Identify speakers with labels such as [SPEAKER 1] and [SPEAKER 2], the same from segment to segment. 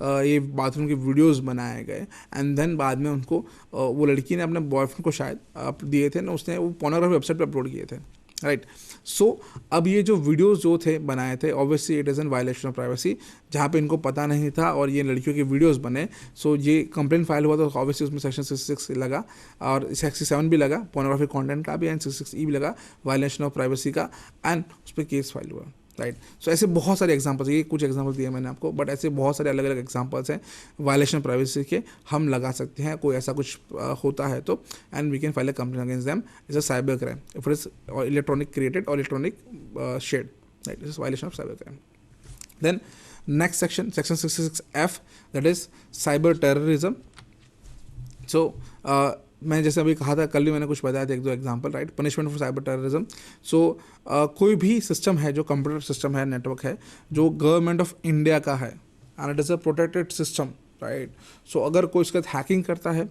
[SPEAKER 1] ये बाथरूम की वीडियोस बनाए गए एंड देन बाद में उनको वो लड़की ने अपने बॉयफ्रेंड को शायद दिए थे ना, उसने वो पोर्नोग्राफी वेबसाइट पे अपलोड किए थे, राइट। सो अब ये जो वीडियोस जो थे बनाए थे, obviously it is an violation of privacy, जहाँ पे इनको पता नहीं था और ये लड़कियों के वीडियोस बने। सो ये कंप्लेंट फाइल हुआ तो ऑब्वियसली उसमें सेक्शन 66 लगा और 67 भी लगा, पोर्नोग्राफी कंटेंट का भी, एंड 66E भी लगा, वायलेशन ऑफ प्राइवेसी का, एंड उस पर केस फाइल हुआ, राइट। सो ऐसे बहुत सारे एग्जांपल्स, ये कुछ एग्जांपल दिए मैंने आपको, बट ऐसे बहुत सारे अलग अलग एग्जांपल्स हैं वायलेशन प्राइवेसी के, हम लगा सकते हैं कोई ऐसा कुछ होता है तो, and we can file a complaint against them, is a cyber crime if it is electronic created or electronic shared, right, is violation of cyber crime. Then next section 66F, that is cyber terrorism. So मैं जैसे अभी कहा था, कल भी मैंने कुछ बताया था एक दो example, right. Punishment for cyber terrorism, so कोई भी सिस्टम है जो कंप्यूटर सिस्टम है, नेटवर्क है जो गवर्नमेंट ऑफ इंडिया का है and it is a protected system, right. So अगर कोई उसके साथ हैकिंग करता है,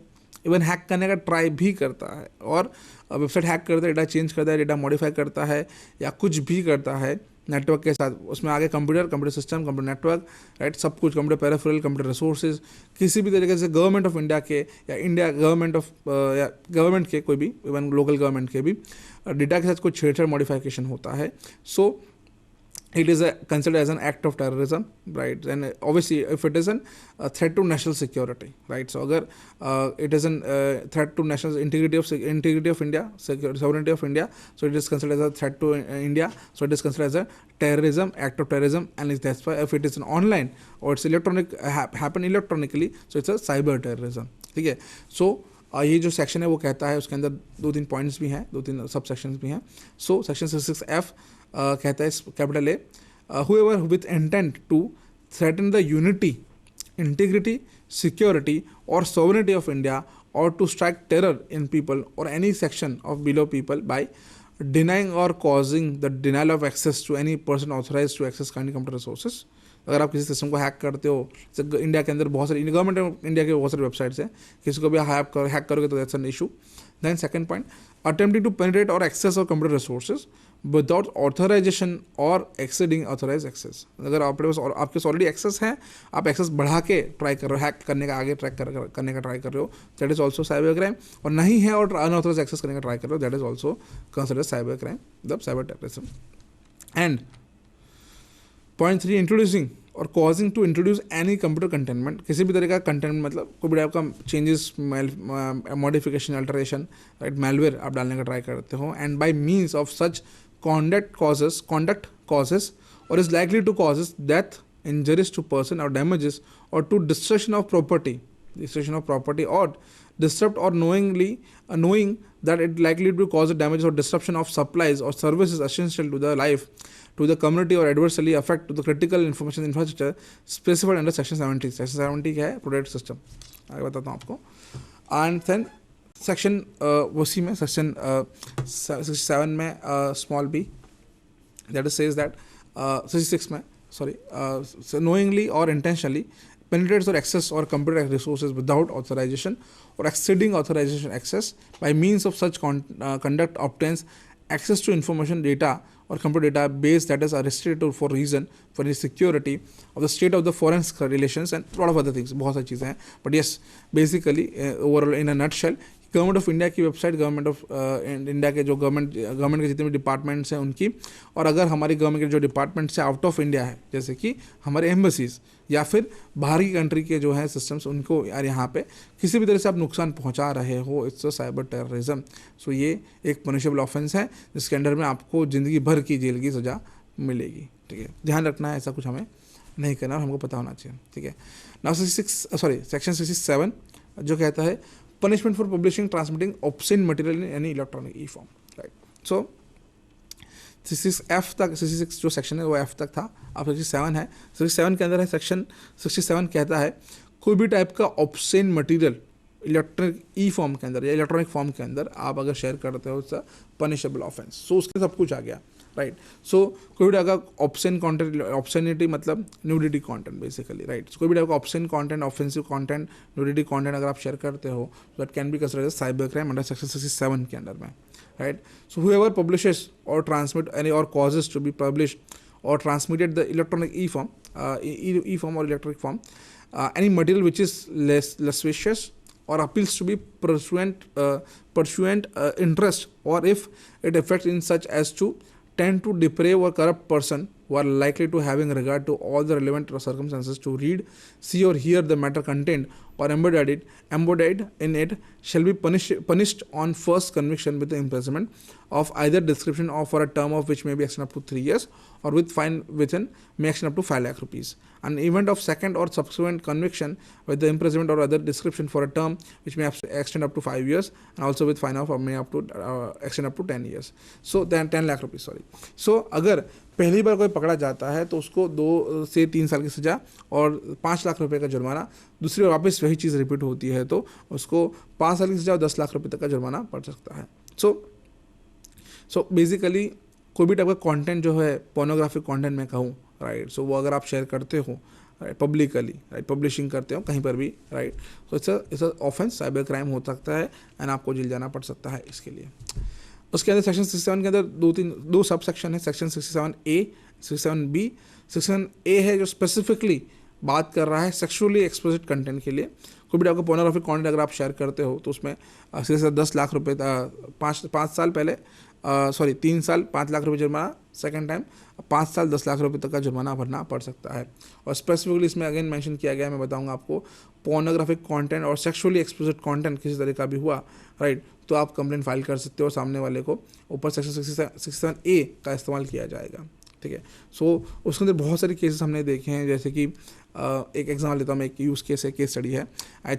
[SPEAKER 1] इवन हैक करने का ट्राई भी करता है और वेबसाइट हैक करता है, डेटा चेंज करता है, डेटा मॉडिफाई करता है या कुछ भी करता है नेटवर्क के साथ, उसमें आगे computer system, computer network, right, सब कुछ, कंप्यूटर पेरिफेरल, कंप्यूटर रिसोर्सेज, किसी भी तरीके से गवर्नमेंट ऑफ इंडिया के या इंडिया गवर्नमेंट ऑफ या गवर्नमेंट के कोई भी, इवन लोकल गवर्नमेंट के भी डेटा के साथ कोई छेड़छाड़ मॉडिफिकेशन होता है, सो it is considered as an act of terrorism, right? And obviously if it is a threat to national security, right? So agar it is a threat to national integrity of India, sovereignty of India, so it is considered as a threat to India, so it is considered as a terrorism, act of terrorism, and that's why if it is an online or it's electronic, happen electronically, so it's a cyber terrorism, ठीक है। so ये जो section है वो कहता है, उसके अंदर 2-3 पॉइंट्स भी हैं, 2-3 सब सेक्शंस भी हैं। सो सेक्शन 66F कहता है capital A, whoever with intent to threaten the unity, integrity, security or sovereignty of India or to strike terror in people or any section of below people by denying or causing the denial of access to any person authorized to access kind computer resources। अगर आप किसी system को hack करते हो, India के अंदर बहुत सारी गवर्नमेंट ऑफ इंडिया के बहुत सारी वेबसाइट्स हैं, किसी को भी हैक करोगे तो that's an issue. Then second point, attempting to penetrate or access of computer resources without authorization or exceeding authorize access. अगर आपके पास आपके ऑलरेडी एक्सेस है, आप एक्सेस बढ़ा के ट्राई कर रहे हो, हैक करने का आगे करने का ट्राई कर रहे हो, that is also cyber crime. और नहीं है और अनऑथराइज एक्सेस करने का ट्राई कर रहे हो, that is also consider cyber crime, the cyber terrorism. And point 3, introducing or causing to introduce any computer containment, किसी भी तरह का कंटेंट, मतलब कोई भी टाइप का changes, modification, alteration, right, malware आप डालने का ट्राई करते हो, and bye means of such conduct causes or is likely to causes death, injuries to person or damages or to destruction of property or disrupt or knowing that it likely to cause damage or disruption of supplies or services essential to the life, to the community or adversely affect to the critical information infrastructure specified under section 70। section 70 क्या है, protect system, आगे बताता हूँ आपको। And then section उसी में section 67 में small B, that is says that 66 में sorry, knowingly or intentionally penetrates or access or computer resources without authorization or exceeding authorization access by means of such conduct obtains access to information, data or computer data base that is restricted for reason for the security of the state of the foreign relations and lot of other things, बहुत सारी चीज़ें हैं, but yes, basically overall in a nutshell, government of India की website, government of India के जो government के जितने भी डिपार्टमेंट्स हैं उनकी, और अगर हमारी गवर्नमेंट के जो डिपार्टमेंट्स हैं आउट ऑफ इंडिया है, जैसे कि हमारे एम्बेसीज या फिर बाहर की कंट्री के जो है सिस्टम्स, उनको यार यहाँ पे किसी भी तरह से आप नुकसान पहुँचा रहे हो, इट्स अ साइबर टेररिज्म। सो ये एक पनिशेबल ऑफेंस है जिसके अंडर में आपको ज़िंदगी भर की जेल की सज़ा मिलेगी, ठीक है। ध्यान रखना है, ऐसा कुछ हमें नहीं करना और हमको पता होना चाहिए, ठीक है। नाउ सेक्शन 67 जो कहता है punishment for publishing, transmitting obscene material in any electronic e-form, right? So 66F तक, 66 जो सेक्शन है वो F तक था, अब 67 है। 67 के अंदर है सेक्शन 67 कहता है कोई भी टाइप का ऑब्सेन मटेरियल इलेक्ट्रॉनिक ई फॉर्म के अंदर या इलेक्ट्रॉनिक फॉर्म के अंदर आप अगर शेयर करते हो, इट्स पनिशेबल ऑफेंस। सो उसके सब कुछ आ गया, राइट। सो कोई भी टाइप का ऑब्सेन कंटेंट, ऑब्सेनिटी मतलब न्यूडिटी कंटेंट बेसिकली, राइट। कोई भी टाइप का obscene content, offensive content, nudity content अगर आप शेयर करते हो, that can be considered as cyber crime under section 67 के अंडर में, right. So whoever publishes or transmit any or causes to be published or transmitted the electronic e-form or electronic form any material which is lascivious or appeals to be pursuant interest, or if it affects in such as to tend to deprave or corrupt person who are likely to having regard to all the relevant circumstances to read, see or hear the matter contained or embodied in it shall be punished on first conviction with the imprisonment of either description or for a term of which may be extended up to 3 years, or with fine within may extend up to 5 lakh rupees. An event of second or subsequent conviction with the imprisonment or other description for a term which may extend up to 5 years, and also with fine of may up to extend up to 10 years. So then 10 lakh rupees, sorry. So अगर पहली बार कोई पकड़ा जाता है तो उसको 2 से 3 साल की सज़ा और 5 लाख रुपए का जुर्माना, दूसरी बार वापस वही चीज़ रिपीट होती है तो उसको 5 साल की सज़ा और 10 लाख रुपए तक का जुर्माना पड़ सकता है. सो बेसिकली कोई भी टाइप का कंटेंट जो है पोर्नोग्राफिक कंटेंट मैं कहूँ, राइट, सो वो अगर आप शेयर करते हो पब्लिकली, राइट, पब्लिशिंग करते हो कहीं पर भी, राइट, तो इट्स ऑफेंस, साइबर क्राइम हो सकता है एंड आपको जेल जाना पड़ सकता है इसके लिए. उसके अंदर सेक्शन 67 के अंदर 2 सब सेक्शन है. Section 67A, 67B. Section A है जो स्पेसिफिकली बात कर रहा है सेक्सुअली एक्सप्लिसिट कंटेंट के लिए. कोई भी टाइप का पोर्नोग्राफिक कंटेंट अगर आप शेयर करते हो तो उसमें सीधे 10 लाख रुपये 5 साल पहले 3 साल 5 लाख रुपये जुर्माना, सेकंड टाइम 5 साल 10 लाख रुपये तक का जुर्माना भरना पड़ सकता है. और स्पेसिफिकली इसमें अगेन मेंशन किया गया है, मैं बताऊंगा आपको, पोर्नोग्राफिक कंटेंट और सेक्सुअली एक्सप्लिसिट कंटेंट किसी तरह का भी हुआ, राइट, तो आप कंप्लेंट फाइल कर सकते हो. सामने वाले को ऊपर सेक्शन 67A का इस्तेमाल किया जाएगा. ठीक है. सो उसके अंदर बहुत सारे केसेस हमने देखे हैं, जैसे कि एक एग्जाम्पल लेता हूँ मैं, एक यूज़ केस है, केस स्टडी है. आई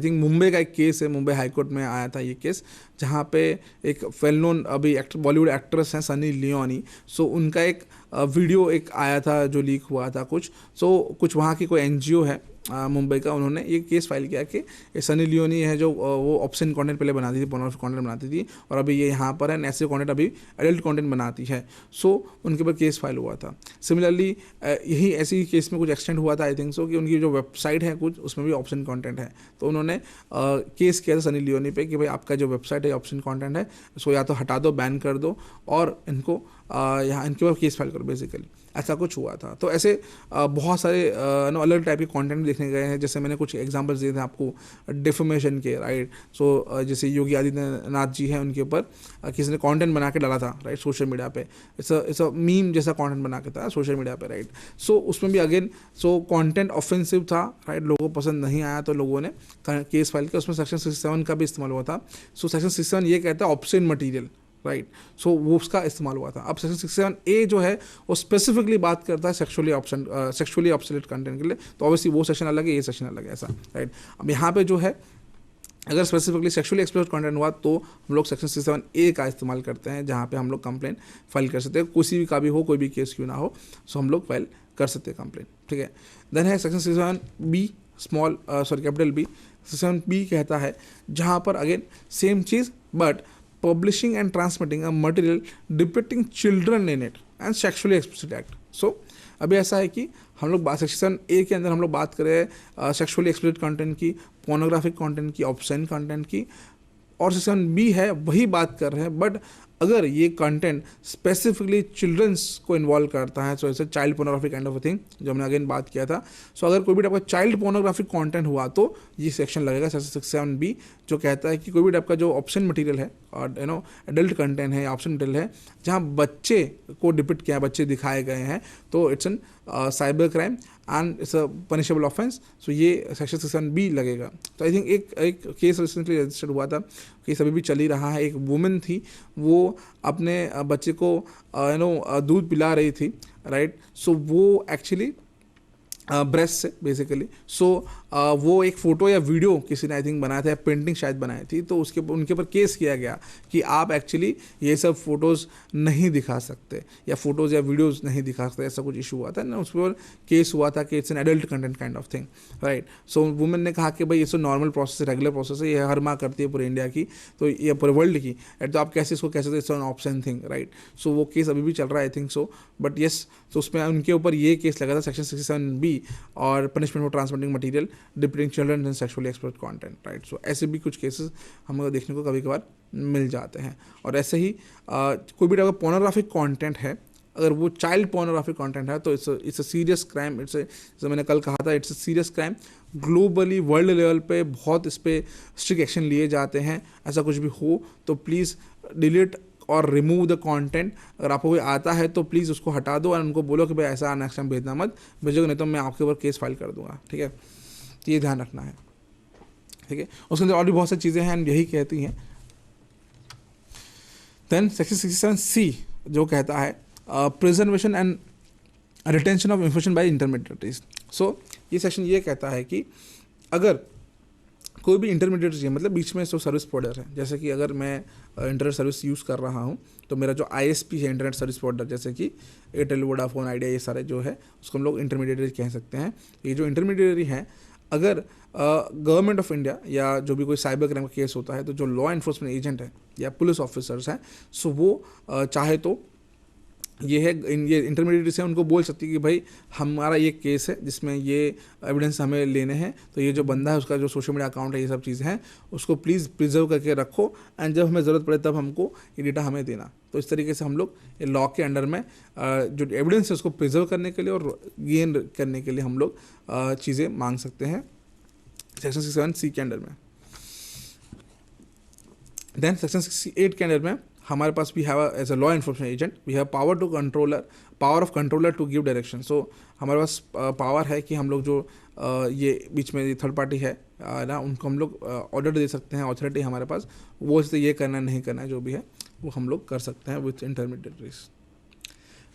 [SPEAKER 1] थिंक मुंबई का एक केस है, मुंबई हाई कोर्ट में आया था ये केस, जहाँ पे एक वेल नोन अभी बॉलीवुड एक्ट्रेस हैं सनी लियोनी. सो उनका एक वीडियो एक आया था जो लीक हुआ था कुछ. सो कुछ वहाँ की कोई NGO है मुंबई का, उन्होंने ये केस फाइल किया कि सनी लियोनी है जो वो ऑप्शन कंटेंट पहले बनाती थी, पोर्नोग्राफिक कंटेंट बनाती थी, और अभी ये यहाँ पर है ऐसे कंटेंट अभी एडल्ट कंटेंट बनाती है. सो उनके ऊपर केस फाइल हुआ था. सिमिलरली यही ऐसी केस में कुछ एक्सटेंड हुआ था, आई थिंक सो, कि उनकी जो वेबसाइट है कुछ उसमें भी ऑप्शन कंटेंट है. तो उन्होंने केस किया था सनी लियोनी पे कि भाई आपका जो वेबसाइट है ऑप्शन कंटेंट है, उसको या तो हटा दो, बैन कर दो, और इनको यहाँ इनके ऊपर केस फाइल करो. बेसिकली ऐसा कुछ हुआ था. तो ऐसे बहुत सारे अलग टाइप के कंटेंट देखने गए हैं. जैसे मैंने कुछ एग्जांपल्स दिए थे आपको डिफेमेशन के, राइट. सो जैसे योगी आदित्यनाथ जी हैं, उनके ऊपर किसी ने कंटेंट बना के डाला था, राइट, सोशल मीडिया पे. इट्स अ मीम जैसा कंटेंट बना के था सोशल मीडिया पे, राइट. सो उसमें भी अगेन कंटेंट ऑफेंसिव था, राइट, लोगों को पसंद नहीं आया तो लोगों ने केस फाइल किया. उसमें सेक्शन 67 का भी इस्तेमाल हुआ था. सो सेक्शन 67 ये कहता है ऑब्ससेन मटीरियल, राइट. सो वो उसका इस्तेमाल हुआ था. अब सेक्शन 67A जो है वो स्पेसिफिकली बात करता है सेक्सुअली ऑब्सोलेट कंटेंट के लिए. तो ऑब्वियसली वो सेक्शन अलग है, ये सेक्शन अलग है, ऐसा, राइट. अब यहाँ पे जो है अगर स्पेसिफिकली सेक्सुअली एक्सप्लिसिट कंटेंट हुआ तो हम लोग सेक्शन 67A का इस्तेमाल करते हैं, जहाँ पे हम लोग कंप्लेंट फाइल कर सकते हैं. किसी भी का भी हो, कोई भी केस क्यों ना हो, सो हम लोग फाइल कर सकते हैं कंप्लेंट. ठीक है. देन है section 67B capital B. 67B कहता है जहाँ पर again same cheese but publishing and transmitting a material depicting children in it and sexually explicit act. So अभी ऐसा है कि हम लोग सेक्शन A के अंदर हम लोग बात करें सेक्सुअली एक्सप्लिसिट कंटेंट की, पोर्नोग्राफिक कंटेंट की, ऑब्ससेन कंटेंट की, और सेक्शन B है वही बात कर रहे हैं. बट अगर ये कंटेंट स्पेसिफिकली चिल्ड्रंस को इन्वॉल्व करता है, so it's child pornography kind of a thing, जो हमने अगेन बात किया था. सो अगर कोई भी टाइप का चाइल्ड पोर्नोग्राफिक कंटेंट हुआ तो ये सेक्शन लगेगा सेक्शन 67B, जो कहता है कि कोई भी टाइप का जो ऑप्शन मटेरियल है और एडल्ट कंटेंट है, ऑप्शन मटेरियल है जहाँ बच्चे को डिपिक्ट किया, बच्चे दिखाए गए हैं, तो it's an cyber crime and it's a punishable offence. So ये सेक्शन 67B लगेगा. तो आई थिंक एक केस रिसेंटली रजिस्टर्ड हुआ था, केस अभी भी चल ही रहा है. एक वुमेन थी, वो अपने बच्चे को दूध पिला रही थी, राइट. सो वो एक्चुअली ब्रेस्ट से बेसिकली. सो वो एक फ़ोटो या वीडियो किसी ने आई थिंक बनाया था, या पेंटिंग शायद बनाई थी, तो उनके ऊपर केस किया गया कि आप एक्चुअली ये सब फोटोज़ नहीं दिखा सकते या फोटोज़ या वीडियोज़ नहीं दिखा सकते. ऐसा कुछ इशू हुआ था ना, उस पर केस हुआ था कि it's an adult content kind of thing, right. So women ने कहा कि भाई ये तो नॉर्मल प्रोसेस है, रेगुलर प्रोसेस है, ये हर माँ करती है पूरे इंडिया की, तो ये पूरे वर्ल्ड की, तो आप कैसे इसको कह सकते, it's an option thing, right. So वो केस अभी भी चल रहा है, I think so. But yes, तो उसमें उनके ऊपर ये केस लगा था सेक्शन 67B और punishment for transmitting material depicting children and sexually explicit content, right. So ऐसे भी कुछ केसेस हमें देखने को कभी कभार मिल जाते हैं. और ऐसे ही कोई भी अगर पोर्नोग्राफिक कंटेंट है अगर वो चाइल्ड पोर्नोग्राफी कंटेंट है तो इट्स अ सीरियस क्राइम, जैसे मैंने कल कहा था, it's a serious crime. Globally world level पे बहुत इस पर स्ट्रिक्ट एक्शन लिए जाते हैं। ऐसा कुछ भी हो तो प्लीज़ डिलीट और रिमूव द कंटेंट। अगर आपको कोई आता है तो प्लीज़ उसको हटा दो और उनको बोलो कि भाई ऐसा नेक्स्ट टाइम भेजना मत, भेजोगे नहीं तो मैं आपके ऊपर केस फाइल कर दूंगा, ठीक है। तो ये ध्यान रखना है, ठीक है। उसके अंदर और भी बहुत सारी चीज़ें हैं, यही कहती हैं। देन सेक्शन 67C जो कहता है preservation and retention of information by intermediaries. So ये सेक्शन ये कहता है कि अगर कोई भी इंटरमीडिएट है, मतलब बीच में जो सर्विस प्रोवाइडर है, जैसे कि अगर मैं इंटरनेट सर्विस यूज़ कर रहा हूँ तो मेरा जो ISP है, इंटरनेट सर्विस प्रोवाइडर, जैसे कि एयरटेल, वोडाफोन, आइडिया, ये सारे जो है उसको हम लोग इंटरमीडिएटरी कह सकते हैं। ये जो इंटरमीडिएटरी है, अगर गवर्नमेंट ऑफ इंडिया या जो भी कोई साइबर क्राइम का केस होता है तो जो लॉ इन्फोर्समेंट एजेंट है या पुलिस ऑफिसर्स हैं, सो वो चाहे तो ये इंटरमीडिएट से उनको बोल सकती है कि भाई हमारा ये केस है जिसमें ये एविडेंस हमें लेने हैं, तो ये जो बंदा है उसका जो सोशल मीडिया अकाउंट है, ये सब चीज़ें हैं, उसको प्लीज़ प्रिजर्व करके रखो एंड जब हमें ज़रूरत पड़े तब हमको ये डेटा हमें देना। तो इस तरीके से हम लोग लॉ के अंडर में जो एविडेंस है उसको प्रिजर्व करने के लिए और गेन करने के लिए हम लोग चीज़ें मांग सकते हैं सेक्शन 67C के अंडर में। देन सेक्शन 68 के अंडर में हमारे पास we have as a law enforcement agent we have power of controller to give direction. So हमारे पास पावर है कि हम लोग जो ये बीच में थर्ड पार्टी है ना, उनको हम लोग ऑर्डर दे सकते हैं, अथॉरिटी हमारे पास, वो इससे ये करना है नहीं करना है जो भी है वो हम लोग कर सकते हैं with intermediaries.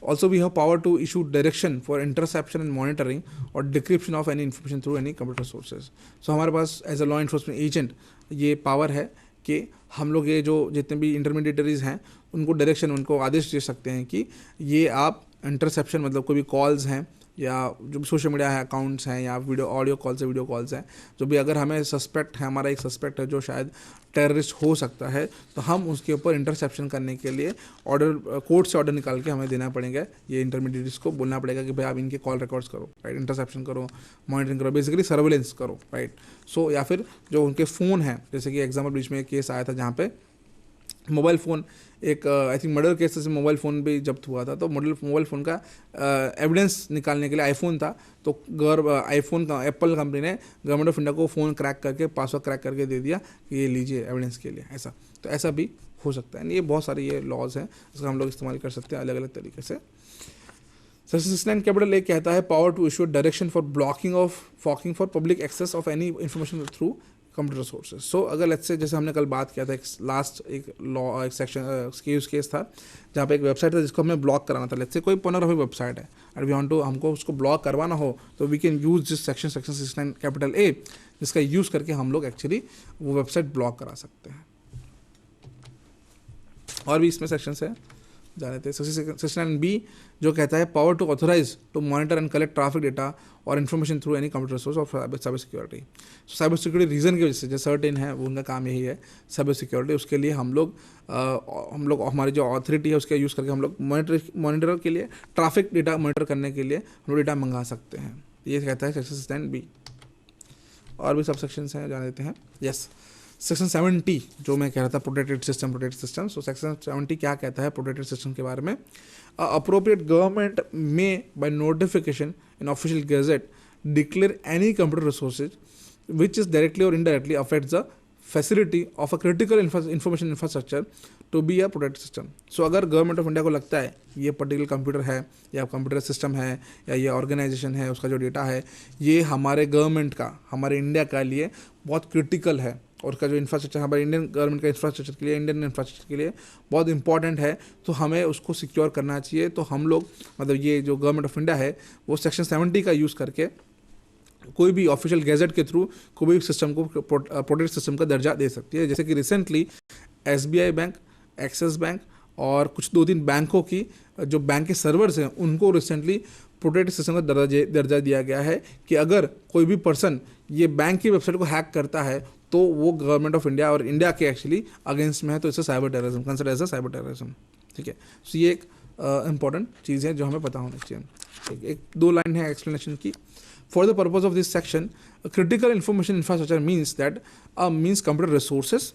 [SPEAKER 1] Also, we have power to issue direction for interception and monitoring or decryption of any information through any computer sources. So हमारे पास as a law enforcement agent ये पावर है कि हम लोग ये जो जितने भी इंटरमीडिएटरीज हैं उनको डायरेक्शन, उनको आदेश दे सकते हैं कि ये आप इंटरसेप्शन, मतलब कोई भी कॉल्स हैं या जो भी सोशल मीडिया है अकाउंट्स हैं या वीडियो ऑडियो कॉल्स है, वीडियो कॉल्स हैं, जो भी अगर हमें सस्पेक्ट है, हमारा एक सस्पेक्ट है जो शायद टेररिस्ट हो सकता है, तो हम उसके ऊपर इंटरसेप्शन करने के लिए ऑर्डर, कोर्ट से ऑर्डर निकाल के हमें देना पड़ेगा। ये इंटरमीडिएट्स को बोलना पड़ेगा कि भाई आप इनके कॉल रिकॉर्ड्स करो, राइट, इंटरसेप्शन करो, मॉनिटरिंग करो, बेसिकली सर्वेलेंस करो, राइट। सो या फिर जो उनके फ़ोन हैं, जैसे कि एग्जाम्पल बीच में एक केस आया था जहाँ पे मोबाइल फ़ोन, एक आई थिंक मर्डर केस से मोबाइल फ़ोन भी जब्त हुआ था, तो मोबाइल फ़ोन का एविडेंस निकालने के लिए आईफोन था, तो आईफोन का एप्पल कंपनी ने गवर्नमेंट ऑफ इंडिया को फ़ोन क्रैक करके, पासवर्ड क्रैक करके दे दिया कि ये लीजिए एविडेंस के लिए, ऐसा। तो ऐसा भी हो सकता है। ये बहुत सारे ये लॉज हैं जिसका हम लोग इस्तेमाल कर सकते हैं अलग अलग तरीके से। सेक्शन 69 कैपिटल ए कहता है power to issue direction for forking for public access of any information through computer sources. So अगर लेट्स से जैसे हमने कल बात किया था, एक लॉ एक सेक्शन केस था जहाँ पे एक वेबसाइट था जिसको हमें ब्लॉक कराना था। लेट्स से कोई पोर्नोग्राफिक वेबसाइट है और वी वांट टू, हमको उसको ब्लॉक करवाना हो तो we can use this section 69 capital A, जिसका यूज़ करके हम लोग एक्चुअली वो वेबसाइट ब्लॉक करा सकते हैं। और भी इसमें सेक्शंस है, जाने थे। सेक्शन 69B जो कहता है power to authorize to monitor and collect traffic data or information through any computer source of cyber security. Cyber security reason की वजह से जो सर्टेन है वो उनका काम यही है साइबर सिक्योरिटी, उसके लिए हम लोग हमारी जो अथॉरिटी है उसका यूज़ करके हम लोग मॉनिटर के लिए, ट्रैफिक डेटा मॉनिटर करने के लिए हम लोग डेटा मंगा सकते हैं। ये कहता है सेक्शन 69B। और भी सब सेक्शंस हैं, जान देते हैं। यस, सेक्शन 70 जो मैं कह रहा था, प्रोटेक्टेड सिस्टम। सो सेक्शन 70 क्या कहता है प्रोटेक्टेड सिस्टम के बारे में? Appropriate government may by notification in official gazette declare any computer resources which is directly or indirectly affects the facility of a critical information infrastructure to be a protected system. So अगर government of India को लगता है ये particular computer है या computer system है या ये ऑर्गेनाइजेशन है, उसका जो डेटा है ये हमारे गवर्नमेंट का, हमारे इंडिया का लिए बहुत क्रिटिकल है और उसका जो इंफ्रास्ट्रक्चर हमारे इंडियन गवर्नमेंट का इंफ्रास्ट्रक्चर के लिए, इंडियन इंफ्रास्ट्रक्चर के लिए बहुत इंपॉर्टेंट है, तो हमें उसको सिक्योर करना चाहिए। तो हम लोग, मतलब ये जो गवर्नमेंट ऑफ इंडिया है वो सेक्शन 70 का यूज़ करके कोई भी ऑफिशियल गैजेट के थ्रू कोई भी सिस्टम को प्रोटेक्ट सिस्टम का दर्जा दे सकती है। जैसे कि recently SBI bank, axis bank और कुछ 2-3 बैंकों की जो बैंक के सर्वर्स हैं उनको रिसेंटली प्रोटेक्टेड सिस्टम का दर्जा दिया गया है कि अगर कोई भी पर्सन ये बैंक की वेबसाइट को हैक करता है तो वो गवर्नमेंट ऑफ इंडिया और इंडिया के एक्चुअली अगेंस्ट में है, तो इसे cyber terrorism consider as a cyber terrorism. ठीक है, सो ये एक इंपॉर्टेंट चीज़ है जो हमें पता होनी चाहिए। एक 2 लाइन है एक्सप्लेनेशन की। For the purpose of this section, critical information infrastructure means that means computer resources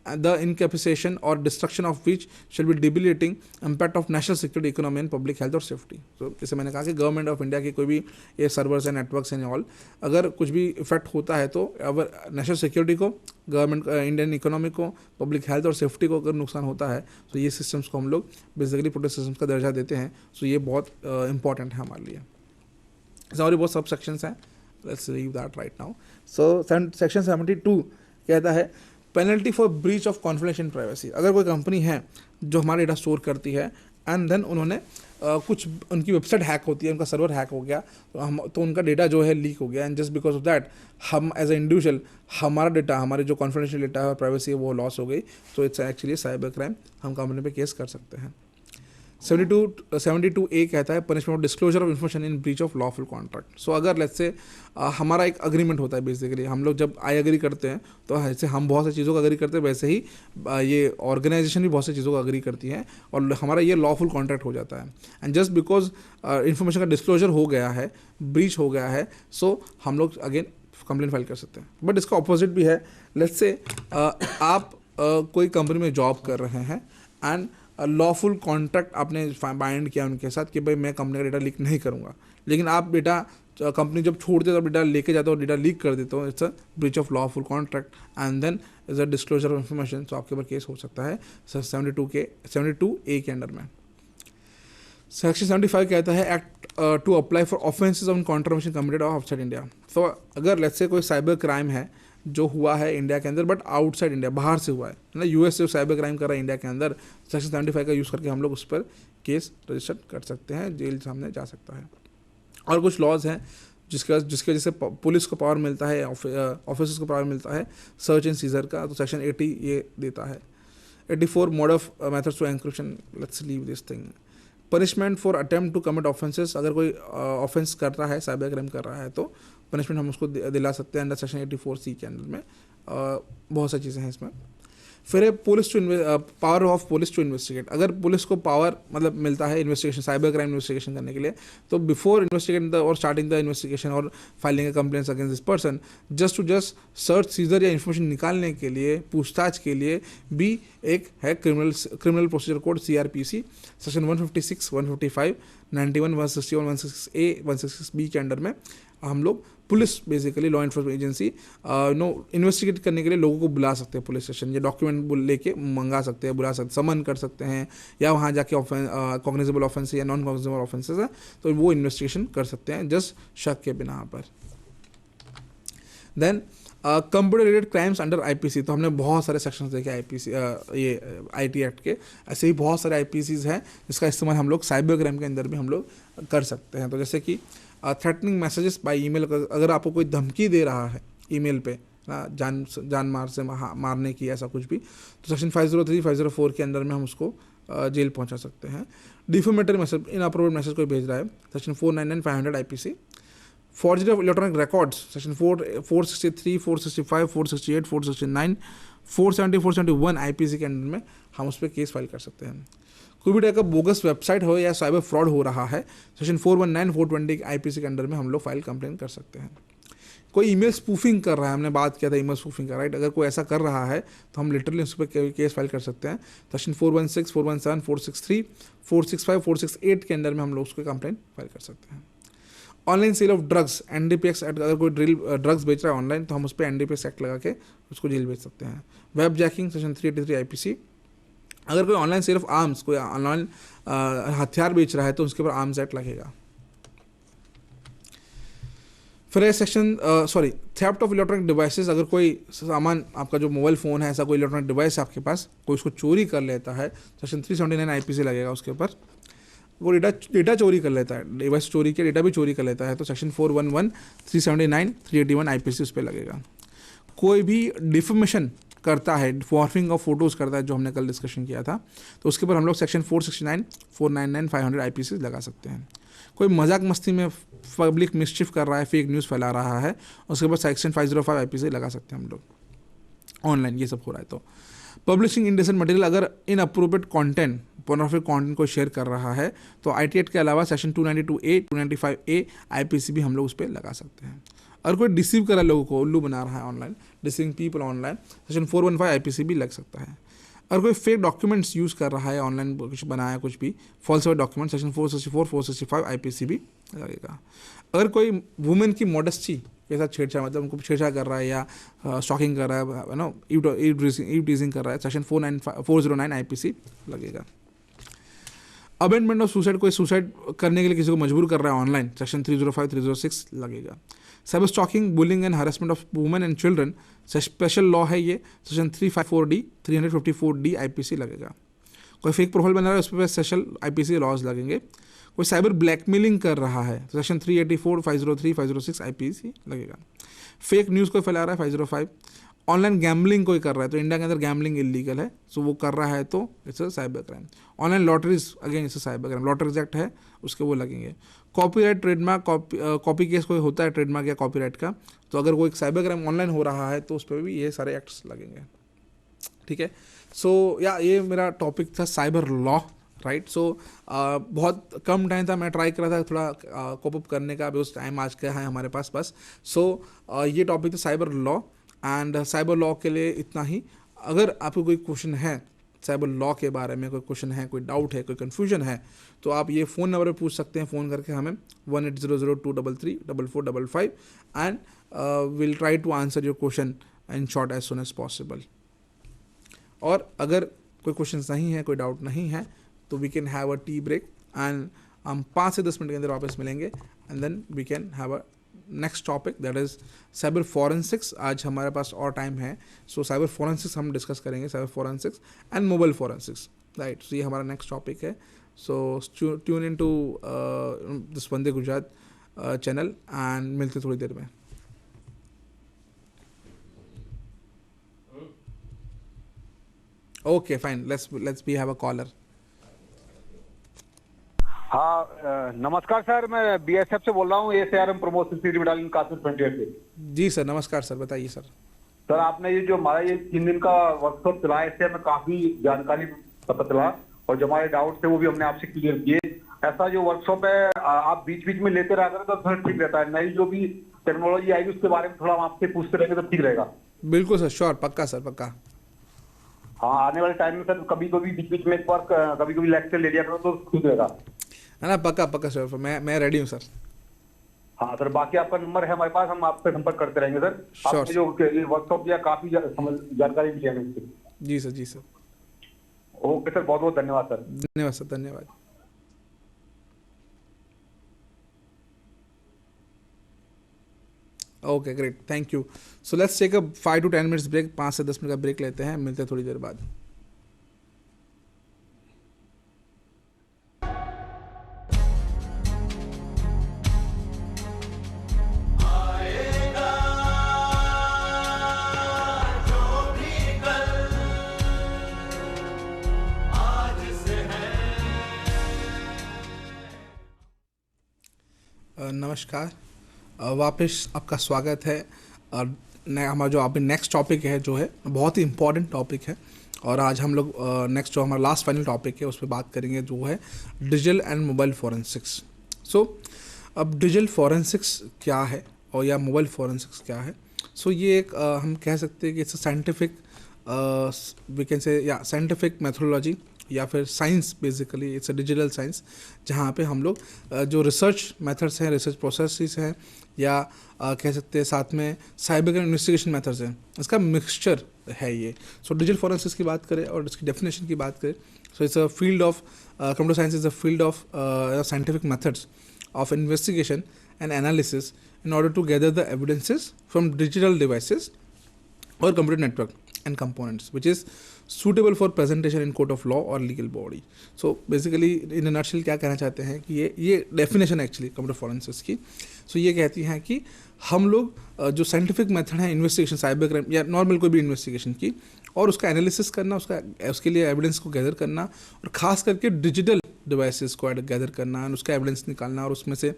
[SPEAKER 1] the incapacitation or destruction of which shall be debilitating impact of national security, economy and public health or safety. तो जैसे मैंने कहा कि government of India के कोई भी ये servers हैं, नेटवर्क्स हैं ऑल, अगर कुछ भी इफेक्ट होता है तो अगर नेशनल सिक्योरिटी को, गवर्नमेंट इंडियन इकोनॉमी को, पब्लिक हेल्थ और सेफ्टी को अगर नुकसान होता है तो ये सिस्टम्स को हम लोग बेसिकली प्रोटेक्ट सिस्टम्स का दर्जा देते हैं। सो ये बहुत इंपॉर्टेंट है हमारे लिए। और बहुत सब सेक्शंस हैं, let's leave that right now. So section 72 कहता है penalty for breach of confidential privacy. अगर कोई कंपनी है जो हमारा डेटा स्टोर करती है एंड देन उन्होंने कुछ उनकी वेबसाइट हैक होती है, उनका सर्वर हैक हो गया, तो उनका डेटा जो है लीक हो गया, and just because of that हम एज ए इंडिविजुअल हमारा डेटा, हमारे जो कॉन्फिडेंशियल डेटा है, प्राइवेसी है, वो लॉस हो गई, तो इट्स एक्चुअली साइबर क्राइम, हम कंपनी पे केस कर सकते हैं। 72A कहता है punishment of disclosure of information in breach of lawful contract. So अगर लेट्स से हमारा एक अग्रीमेंट होता है, बेसिकली हम लोग जब आई एग्री करते हैं तो ऐसे हम बहुत सी चीज़ों का अग्री करते हैं, वैसे ही ये ऑर्गेनाइजेशन भी बहुत सी चीज़ों का अग्री करती है और हमारा ये लॉफुल कॉन्ट्रैक्ट हो जाता है, एंड जस्ट बिकॉज इन्फॉर्मेशन का डिस्क्लोजर हो गया है, ब्रीच हो गया है, सो हम लोग अगेन कंप्लेंट फाइल कर सकते हैं। बट इसका ऑपोजिट भी है। लेट्स से आप कोई कंपनी में जॉब कर रहे हैं एंड लॉफुल कॉन्ट्रैक्ट आपने बाइंड किया उनके साथ कि भाई मैं कंपनी का डेटा लीक नहीं करूँगा, लेकिन आप डेटा कंपनी जब छोड़ देते हो, डेटा लेके जाते हो, डेटा लीक कर देते हो, it's a breach of lawful contract and then is a disclosure of information. तो आपके ऊपर केस हो सकता है 72A के अंडर में। सेक्शन 75 कहता है act to apply for offences on contravention committed outside India. तो अगर लेट्स से कोई साइबर क्राइम है जो हुआ है इंडिया के अंदर बट आउटसाइड इंडिया, बाहर से हुआ है ना, यूएस से साइबर क्राइम कर रहा है इंडिया के अंदर, सेक्शन 75 का यूज़ करके हम लोग उस पर केस रजिस्टर कर सकते हैं, जेल सामने जा सकता है। और कुछ लॉज हैं जिसके वजह से पुलिस को पावर मिलता है, ऑफिसर्स को पावर मिलता है सर्च एंड सीजर का, तो सेक्शन 80 ये देता है। 84 mode of methods to encryption, let's leave this thing. Punishment for attempt to commit offences, अगर कोई ऑफेंस कर रहा है, साइबर क्राइम कर रहा है, तो पनिशमेंट हम उसको दिला सकते हैं अंडर सेक्शन 84C के अंदर में। बहुत सारी चीज़ें हैं इसमें। फिर है police to power of police to investigate. अगर पुलिस को पावर मतलब मिलता है इन्वेस्टिगेशन, साइबर क्राइम इन्वेस्टिगेशन करने के लिए, तो बिफोर इन्वेस्टिगेटिंग द और स्टार्टिंग द इन्वेस्टिगेशन और filing a complaints against this person, just search seizure या इन्फॉर्मेशन निकालने के लिए, पूछताछ के लिए भी एक है criminal procedure code CRPC section 156, 155, 91, 161, 166A, 166B के अंडर में हम लोग police basically law enforcement agency investigate करने के लिए लोगों को बुला सकते हैं पुलिस स्टेशन, या डॉक्यूमेंट लेके मंगा सकते हैं, बुला सकते, समन कर सकते हैं, या वहाँ जाके कॉग्निजेबल ऑफेंस या नॉन कॉग्निजेबल ऑफेंसेस है तो वो इन्वेस्टिगेशन कर सकते हैं जस्ट शक के बिना पर। Then computer related crimes under IPC, तो हमने बहुत सारे सेक्शंस देखे IPC ये IT एक्ट के, ऐसे ही बहुत सारे IPCs हैं जिसका इस्तेमाल हम लोग साइबर क्राइम के अंदर भी हम लोग कर सकते हैं। तो जैसे कि थ्रेटनिंग मैसेजेस बाय ईमेल, अगर आपको कोई धमकी दे रहा है ईमेल पे जान मार से मारने की ऐसा कुछ भी, तो सेक्शन 503, 504 के अंदर में हम उसको जेल पहुंचा सकते हैं। डिफेमेटरी मैसेज, इनअप्रोप्रिएट मैसेज कोई भेज रहा है, section 499, 500 IPC। Forgery of electronic records, section 463, 465, 468, 469, 470, 471 IPC के अंदर में हम उस पर केस फाइल कर सकते हैं। कोई भी टाइप का बोगस वेबसाइट हो या साइबर फ्रॉड हो रहा है, सेक्शन 419, 420 IPC के अंदर में हम लोग फाइल कंप्लेन कर सकते हैं। कोई ईमेल स्पूफिंग कर रहा है, हमने बात किया था ईमेल स्पूफिंग का, राइट, अगर कोई ऐसा कर रहा है तो हम लिटरली उस पर केस फाइल कर सकते हैं। सेक्शन 416, 417, 463, 465, 468 के अंदर में हम लोग उसको कंप्लेन फाइल कर सकते हैं। Online sale of drugs, NDPS act, अगर कोई ड्रग्स बेच रहा है ऑनलाइन तो हम उस पर NDPS एक्ट लगा के उसको जेल भेज सकते हैं। Web jacking, section 383 IPC। अगर कोई ऑनलाइन सेल ऑफ आर्म्स, कोई ऑनलाइन हथियार बेच रहा है तो उसके ऊपर आर्म्स एक्ट लगेगा। फिर section theft of electronic devices, अगर कोई सामान, आपका जो मोबाइल फ़ोन है, ऐसा कोई इलेक्ट्रॉनिक डिवाइस है आपके पास, कोई उसको चोरी कर लेता है, सेक्शन 379 IPC लगेगा उसके ऊपर। वो डेटा चोरी कर लेता है, डिवाइस चोरी के डेटा भी चोरी कर लेता है, तो सेक्शन 411, 379, 381 IPC उस पर लगेगा। कोई भी डिफेमेशन करता है, मॉर्फिंग ऑफ फोटोज़ करता है, जो हमने कल डिस्कशन किया था, तो उसके ऊपर हम लोग सेक्शन 469, 499, 500 IPC लगा सकते हैं। कोई मजाक मस्ती में पब्लिक मिसचिफ कर रहा है, फेक न्यूज़ फैला रहा है, उसके बाद सेक्शन 505 IPC लगा सकते हैं हम लोग। ऑनलाइन ये सब हो रहा है तो। पब्लिशिंग इंडिसेंट मटेरियल, अगर इनअप्रोप्रिएट कंटेंट पोर्नोग्राफिक कंटेंट को शेयर कर रहा है तो IT एक्ट के अलावा सेक्शन 292A 295A IPC भी हम लोग उस पर लगा सकते हैं। अगर कोई डिसीव कर रहा है लोगों को, उल्लू बना रहा है online, deceiving people online, section 415 IPC भी लग सकता है। अगर कोई फेक डॉक्यूमेंट्स यूज़ कर रहा है ऑनलाइन, कुछ बनाया कुछ भी फॉल्सिफाइड डॉक्यूमेंट, सेक्शन 464 465 IPC भी लगेगा। अगर कोई वुमेन की मॉडेस्टी के साथ छेड़छाड़, मतलब उनको छेड़छाड़ कर रहा है या स्टॉकिंग कर रहा है, नो ईव टीजिंग कर रहा है, सेक्शन 409 IPC लगेगा। अबेंडमेंट ऑफ सुसाइड, कोई सुसाइड करने के लिए किसी को मजबूर कर रहा है ऑनलाइन, सेक्शन 305 306 लगेगा। Cyber stalking, bullying and harassment of women and children, special law है ये, सेक्शन 354D 354D IPC लगेगा। कोई फेक प्रोफाइल बना रहा है उस पर स्पेशल IPC लॉज लगेंगे। कोई साइबर ब्लैकमेलिंग कर रहा है, सेक्शन 384 503 506 IPC लगेगा। फेक न्यूज़ कोई फैला रहा है 505। ऑनलाइन गैम्बलिंग कोई कर रहा है तो इंडिया के अंदर गैम्बलिंग इलीगल है, सो वो कर रहा है तो it's a cyber crime. Online lotteries, again it's a cyber crime, lotteries act है उसके वो लगेंगे। कॉपीराइट, ट्रेडमार्क, कॉपी केस कोई होता है ट्रेडमार्क या कॉपीराइट का, तो अगर कोई साइबर क्राइम ऑनलाइन हो रहा है तो उस पर भी ये सारे एक्ट्स लगेंगे। ठीक है, सो या ये मेरा टॉपिक था साइबर लॉ, राइट। सो बहुत कम टाइम था, मैं ट्राई कर रहा था थोड़ा कोप अप करने का, अभी उस टाइम आज का है हमारे पास बस। सो ये टॉपिक था cyber law, and cyber law के लिए इतना ही। अगर आपको कोई क्वेश्चन है साइबर लॉ के बारे में, कोई क्वेश्चन है, कोई डाउट है, कोई कन्फ्यूजन है, तो आप ये फ़ोन नंबर पर पूछ सकते हैं, फ़ोन करके हमें 1800233455 and will try to answer your question in short as soon as possible. और अगर कोई क्वेश्चन नहीं है, कोई डाउट नहीं है, तो we can have a tea break and हम 5 से 10 मिनट के अंदर वापस मिलेंगे and then we can have a next topic that is cyber forensics. आज हमारे पास और टाइम है, सो साइबर फॉरेंसिक्स हम डिस्कस करेंगे, cyber forensics and mobile forensics, right. So ये हमारा नेक्स्ट टॉपिक है। So tune in to this Vande Gujarat channel and मिलते थोड़ी देर में। Okay fine, let's be have a caller.
[SPEAKER 2] हाँ नमस्कार सर, मैं BSF से बोल रहा हूँ, ASRM प्रमोशन सिटी बटालियन कासर फ्रंटियर से।
[SPEAKER 1] जी सर, नमस्कार सर, बताइए सर।
[SPEAKER 2] सर आपने ये जो हमारा ये 3 दिन का वर्कशॉप चलाया, इससे हमें काफी जानकारी पता चला और जो हमारे डाउट थे वो भी हमने आपसे क्लियर किए। ऐसा जो वर्कशॉप है आप बीच बीच में लेते रहा करें तो थोड़ा ठीक रहता है, नई जो भी टेक्नोलॉजी आएगी उसके बारे में थोड़ा हम आपसे पूछते रहेंगे तो ठीक रहेगा।
[SPEAKER 1] बिल्कुल सर, श्योर, पक्का सर, पक्का।
[SPEAKER 2] हाँ आने वाले टाइम में सर कभी कभी बीच बीच में एक बार कभी कभी लेक्चर ले लिया करो तो ठीक रहेगा।
[SPEAKER 1] है ना, पक्का पक्का सर, मैं रेडी हूँ सर।
[SPEAKER 2] हाँ सर, बाकी आपका नंबर है हमारे पास, हम आपसे संपर्क करते रहेंगे सर। आपने जो वर्कशॉप दिया काफी जानकारी मिली हमें इसकी।
[SPEAKER 1] जी सर, जी सर।
[SPEAKER 2] ओके सर, बहुत बहुत धन्यवाद सर।
[SPEAKER 1] धन्यवाद सर, धन्यवाद। Okay great, thank you. So let's take a 5 to 10 minutes break, 5 से 10 मिनट का ब्रेक लेते हैं, मिलते हैं थोड़ी देर बाद। नमस्कार, वापस आपका स्वागत है। हमारा जो अभी नेक्स्ट टॉपिक है जो है बहुत ही इम्पॉर्टेंट टॉपिक है, और आज हम लोग नेक्स्ट जो हमारा लास्ट फाइनल टॉपिक है उस पर बात करेंगे जो है डिजिटल एंड मोबाइल फॉरेंसिक्स। सो अब डिजिटल फॉरेंसिक्स क्या है और या मोबाइल फॉरेंसिक्स क्या है? सो ये एक हम कह सकते हैं कि it's a scientific, we can say या साइंटिफिक मेथोडोलॉजी या फिर science, basically it's a digital science, जहाँ पे हम लोग जो रिसर्च मेथड्स हैं, रिसर्च प्रोसेसेस हैं, या कह सकते हैं साथ में साइबर क्राइम इन्वेस्टिगेशन मेथड्स हैं, इसका मिक्सचर है ये। सो डिजिटल फॉरेंसिक्स की बात करें और इसकी डेफिनेशन की बात करें, सो it's a field of computer science, is a field of scientific methods of investigation and analysis in order to gather the evidences from digital devices or computer network and components which is suitable for presentation in court of law or legal body. So basically in a nutshell क्या कहना चाहते हैं कि ये definition actually computer forensics की, so ये कहती हैं कि हम लोग जो साइंटिफिक मेथड है इन्वेस्टिगेशन, साइबर क्राइम या नॉर्मल कोई भी इन्वेस्टिगेशन की, और उसका एनालिसिस करना, उसके लिए एविडेंस को गैदर करना, और ख़ास करके डिजिटल डिवाइसेस को गैदर करना, उसका एविडेंस निकालना, और उसमें से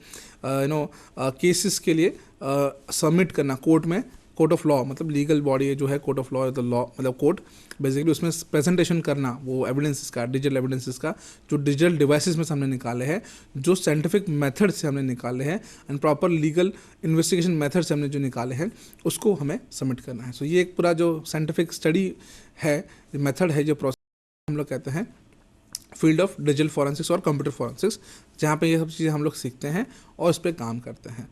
[SPEAKER 1] केसेस के लिए सबमिट करना कोर्ट में, कोर्ट ऑफ लॉ मतलब लीगल बॉडी जो है, कोर्ट ऑफ लॉ तो लॉ मतलब कोर्ट, बेसिकली उसमें प्रेजेंटेशन करना वो एविडेंसेस का, डिजिटल एविडेंसेस का, जो डिजिटल डिवाइसेस में से हमने निकाले हैं, जो साइंटिफिक मेथड से हमने निकाले हैं and proper legal investigation method से हमने जो निकाले हैं, उसको हमें सबमिट करना है। सो ये एक पूरा जो साइंटिफिक स्टडी है, मेथड है, जो प्रोसेस हम लोग कहते हैं फील्ड ऑफ डिजिटल फॉरेंसिक्स और कंप्यूटर फॉरेंसिक्स, जहाँ पे ये सब चीज़ें हम लोग सीखते हैं और इस पर काम करते हैं।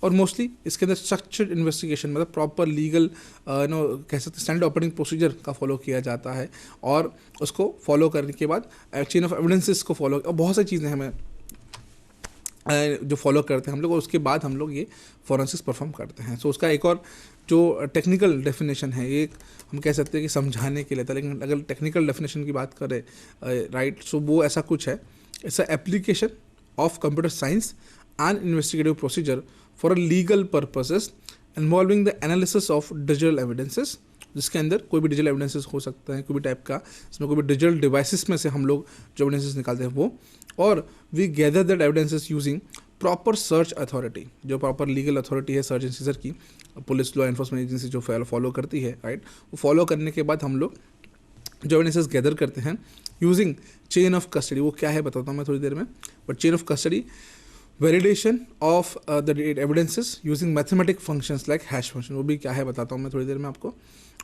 [SPEAKER 1] और मोस्टली इसके अंदर स्ट्रक्चर्ड इन्वेस्टिगेशन मतलब प्रॉपर लीगल कह सकते हैं स्टैंडर्ड ऑपरेटिंग प्रोसीजर का फॉलो किया जाता है, और उसको फॉलो करने के बाद चेन ऑफ एविडेंसेस को फॉलो, और बहुत सारी चीज़ें हमें जो फॉलो करते हैं हम लोग, और उसके बाद हम लोग ये फॉरेंसिक्स परफॉर्म करते हैं। सो उसका एक और जो टेक्निकल डेफिनेशन है, एक हम कह सकते हैं कि समझाने के लिए था, लेकिन अगर टेक्निकल डेफिनेशन की बात करें राइट, सो वो ऐसा कुछ है, it's a application of computer science and investigative procedure for a legal purposes involving the analysis of digital evidences, जिसके अंदर कोई भी डिजिटल एविडेंसेस हो सकता है, कोई भी टाइप का, इसमें कोई भी डिजिटल डिवाइसेस में से हम लोग जो एविडेंसेस निकालते हैं वो, और we gather that evidences using proper search authority, जो प्रॉपर लीगल अथॉरिटी है सर्च एंड सीजर की, पुलिस लॉ एनफोर्समेंट एजेंसी जो फॉलो करती है राइट, वो फॉलो करने के बाद हम लोग जो एविडेंसेस गैदर करते हैं यूजिंग चेन ऑफ कस्टडी। वो क्या है बताता हूँ मैं थोड़ी देर में, but chain of custody validation of the evidences using mathematic functions like hash function, वो भी क्या है बताता हूँ मैं थोड़ी देर में आपको,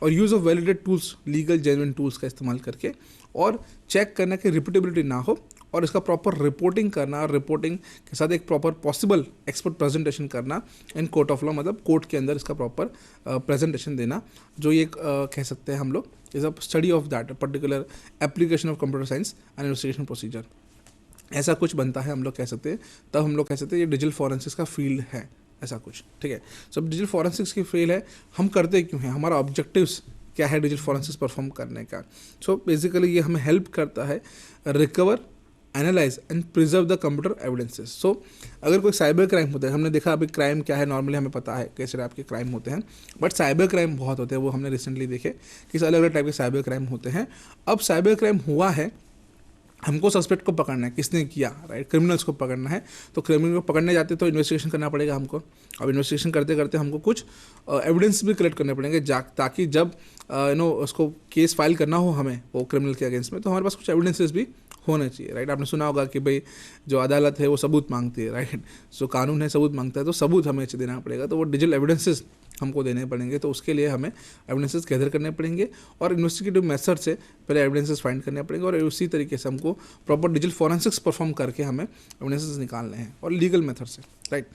[SPEAKER 1] और use of validate tools, legal genuine tools का इस्तेमाल करके, और चेक करना कि रिपीटेबिलिटी ना हो, और इसका प्रॉपर रिपोर्टिंग करना, और रिपोर्टिंग के साथ एक प्रॉपर पॉसिबल एक्सपर्ट प्रेजेंटेशन करना इन कोर्ट ऑफ लॉ, मतलब कोर्ट के अंदर इसका प्रॉपर प्रेजेंटेशन देना, जो ये कह सकते हैं हम लोग is a study of that particular application of computer science and investigation procedure. ऐसा कुछ बनता है हम लोग कह सकते हैं, तब हम लोग कह सकते हैं ये डिजिटल फॉरेंसिक्स का फील्ड है, ऐसा कुछ, ठीक है। सब डिजिटल फॉरेंसिक्स की फील्ड है, हम करते क्यों हैं, हमारा ऑब्जेक्टिव्स क्या है डिजिटल फॉरेंसिक्स परफॉर्म करने का। सो बेसिकली ये हमें हेल्प करता है recover, analyze and preserve the computer evidences. So अगर कोई साइबर क्राइम होता है, हमने देखा अभी क्राइम क्या है, नॉर्मली हमें पता है कैसे टाइप के क्राइम होते हैं, बट साइबर क्राइम बहुत होते हैं, वो हमने रिसेंटली देखे कि अलग अलग टाइप के साइबर क्राइम होते हैं। अब साइबर क्राइम हुआ है, हमको सस्पेक्ट को पकड़ना है, किसने किया राइट, क्रिमिनल्स को पकड़ना है, तो क्रिमिनल को पकड़ने जाते तो इन्वेस्टिगेशन करना पड़ेगा हमको। अब इन्वेस्टिगेशन करते करते हमको कुछ एविडेंस भी कलेक्ट करने पड़ेंगे, ताकि जब उसको केस फाइल करना हो हमें वो क्रिमिनल के अगेंस्ट में, तो हमारे पास कुछ एविडेंसेस भी होने चाहिए राइट। आपने सुना होगा कि भाई जो अदालत है वो सबूत मांगती है राइट, जो कानून है सबूत मांगता है, तो सबूत हमें देना पड़ेगा, तो वो डिजिटल एविडेंसेस हमको देने पड़ेंगे, तो उसके लिए हमें एविडेंसेस गैदर करने पड़ेंगे, और इन्वेस्टिगेटिव मेथड से पहले एविडेंसेस फाइंड करने पड़ेंगे, और उसी तरीके से हमको प्रॉपर डिजिटल फॉरेंसिक्स परफॉर्म करके हमें एविडेंसेस निकालने हैं, और लीगल मेथड से राइट।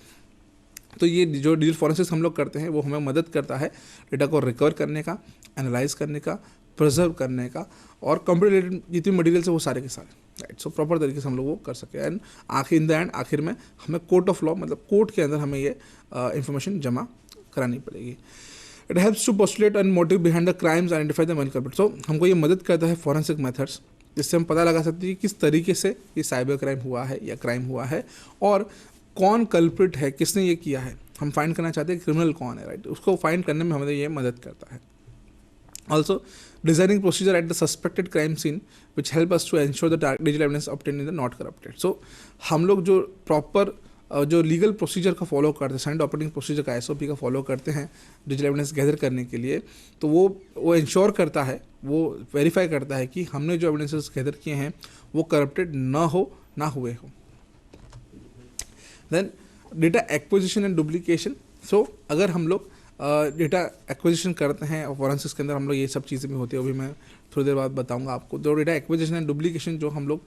[SPEAKER 1] तो ये जो डिजिटल फॉरेंसिक्स हम लोग करते हैं वो हमें मदद करता है डेटा को रिकवर करने का, एनालाइज करने का, प्रिजर्व करने का, और कंप्यूटर रिलेटेड जितने मटेरियल्स है वो सारे के सारे राइट। सो प्रॉपर तरीके से हम लोग वो कर सकें, एंड आखिर में हमें कोर्ट ऑफ लॉ मतलब कोर्ट के अंदर हमें ये इंफॉर्मेशन जमा करानी पड़ेगी। It helps to postulate and motive behind the crimes, identify the main culprit. So हमको ये मदद करता है फॉरेंसिक मेथड्स, जिससे हम पता लगा सकते हैं कि किस तरीके से ये साइबर क्राइम हुआ है या क्राइम हुआ है, और कौन कल्प्रिट है, किसने ये किया है, हम फाइंड करना चाहते हैं क्रिमिनल कौन है राइट, उसको फाइंड करने में हमें ये मदद करता है। Also, designing procedure at the suspected crime scene, which help us to ensure the digital evidence obtained in the not corrupted. So, हम लोग जो प्रॉपर जो लीगल प्रोसीजर का फॉलो करते हैं, स्टैंडर्ड ऑपरेटिंग प्रोसीजर का SOP का फॉलो करते हैं डिजिटल एविडेंस गैदर करने के लिए, तो वो इंश्योर करता है, वो वेरीफाई करता है कि हमने जो एविडेंसेस गैदर किए हैं वो करप्टेड ना हुए हो। Then data acquisition and duplication. So अगर हम लोग डेटा एक्विजिशन करते हैं और फॉरेंसिक्स के अंदर हम लोग ये सब चीज़ें भी होती है, वो भी मैं थोड़ी देर बाद बताऊंगा आपको। जो डेटा एक्विजिशन एंड डुप्लीकेशन, जो हम लोग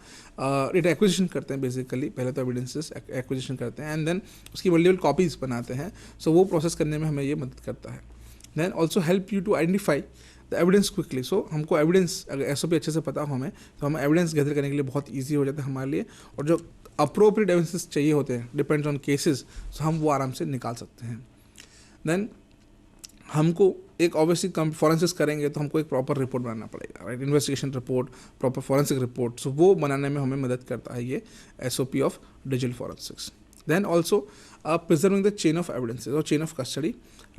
[SPEAKER 1] डेटा एक्विजिशन करते हैं बेसिकली, पहले तो एविडेंसेस एक्विजिशन करते हैं एंड देन उसकी मल्टीपल कॉपीज़ बनाते हैं, सो वो प्रोसेस करने में हमें ये मदद करता है। Then also help you to identify the evidence quickly. So हमको एविडेंस अगर SOP अच्छे से पता हो हमें, तो हम एविडेंस गैदर करने के लिए बहुत ईजी हो जाता है हमारे लिए, और जो अप्रोप्रिएट एविडेंसेस चाहिए होते हैं डिपेंड्स ऑन केसेस, सो हम वो आराम से निकाल सकते हैं। देन हमको एक ऑब्वियसली फॉरेंसिक्स करेंगे तो हमको एक प्रॉपर रिपोर्ट बनाना पड़ेगा right, investigation report, proper forensic report, so वो बनाने में हमें मदद करता है ये SOP of digital forensics. Then also preserving the chain of evidences or chain of custody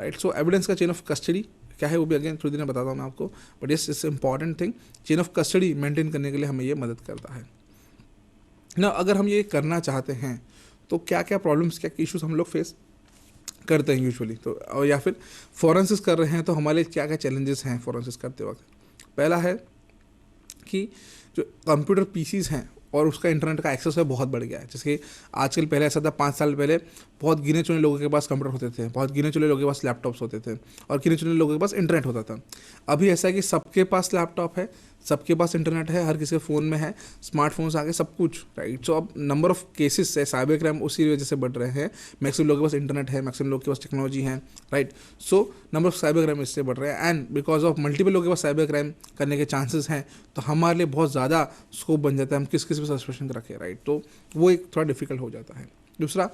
[SPEAKER 1] right. So evidence का चेन ऑफ कस्टडी क्या है वो भी अगेन थोड़ी देर में बताता हूँ मैं आपको, but yes it's important thing. Chain of custody maintain करने के लिए हमें ये मदद करता है ना। अगर हम ये करना चाहते हैं तो क्या क्या प्रॉब्लम्स, क्या इशूज़ हम लोग फेस करते हैं यूजुअली। तो और या फिर फॉरेंसिस कर रहे हैं तो हमारे क्या क्या चैलेंजेस हैं फॉरेंसिस करते वक्त। पहला है कि जो कंप्यूटर पीसीज हैं और उसका इंटरनेट का एक्सेस है बहुत बढ़ गया है। जैसे आजकल, पहले ऐसा था 5 साल पहले बहुत गिने चुने लोगों के पास कंप्यूटर होते थे, बहुत गिने चुने लोगों के पास लैपटॉप्स होते थे और गिने चुने लोगों के पास इंटरनेट होता था। अभी ऐसा है कि सबके पास लैपटॉप है, सबके पास इंटरनेट है, हर किसी के फ़ोन में है, स्मार्टफोन्स आ गए, सब कुछ, राइट। सो अब नंबर ऑफ केसेस है साइबर क्राइम उसी वजह से बढ़ रहे हैं। मैक्सिमम लोगों के पास इंटरनेट है, मैक्सिमम लोगों के पास टेक्नोलॉजी है, right. So number of cyber crime इससे बढ़ रहे हैं एंड बिकॉज ऑफ मल्टीपल लोगों के पास साइबर क्राइम करने के चांसेस हैं, तो हमारे लिए बहुत ज़्यादा स्कोप बन जाता है हम किस किस पे सस्पेशन रखें, राइट। तो वो एक थोड़ा डिफिकल्ट हो जाता है। दूसरा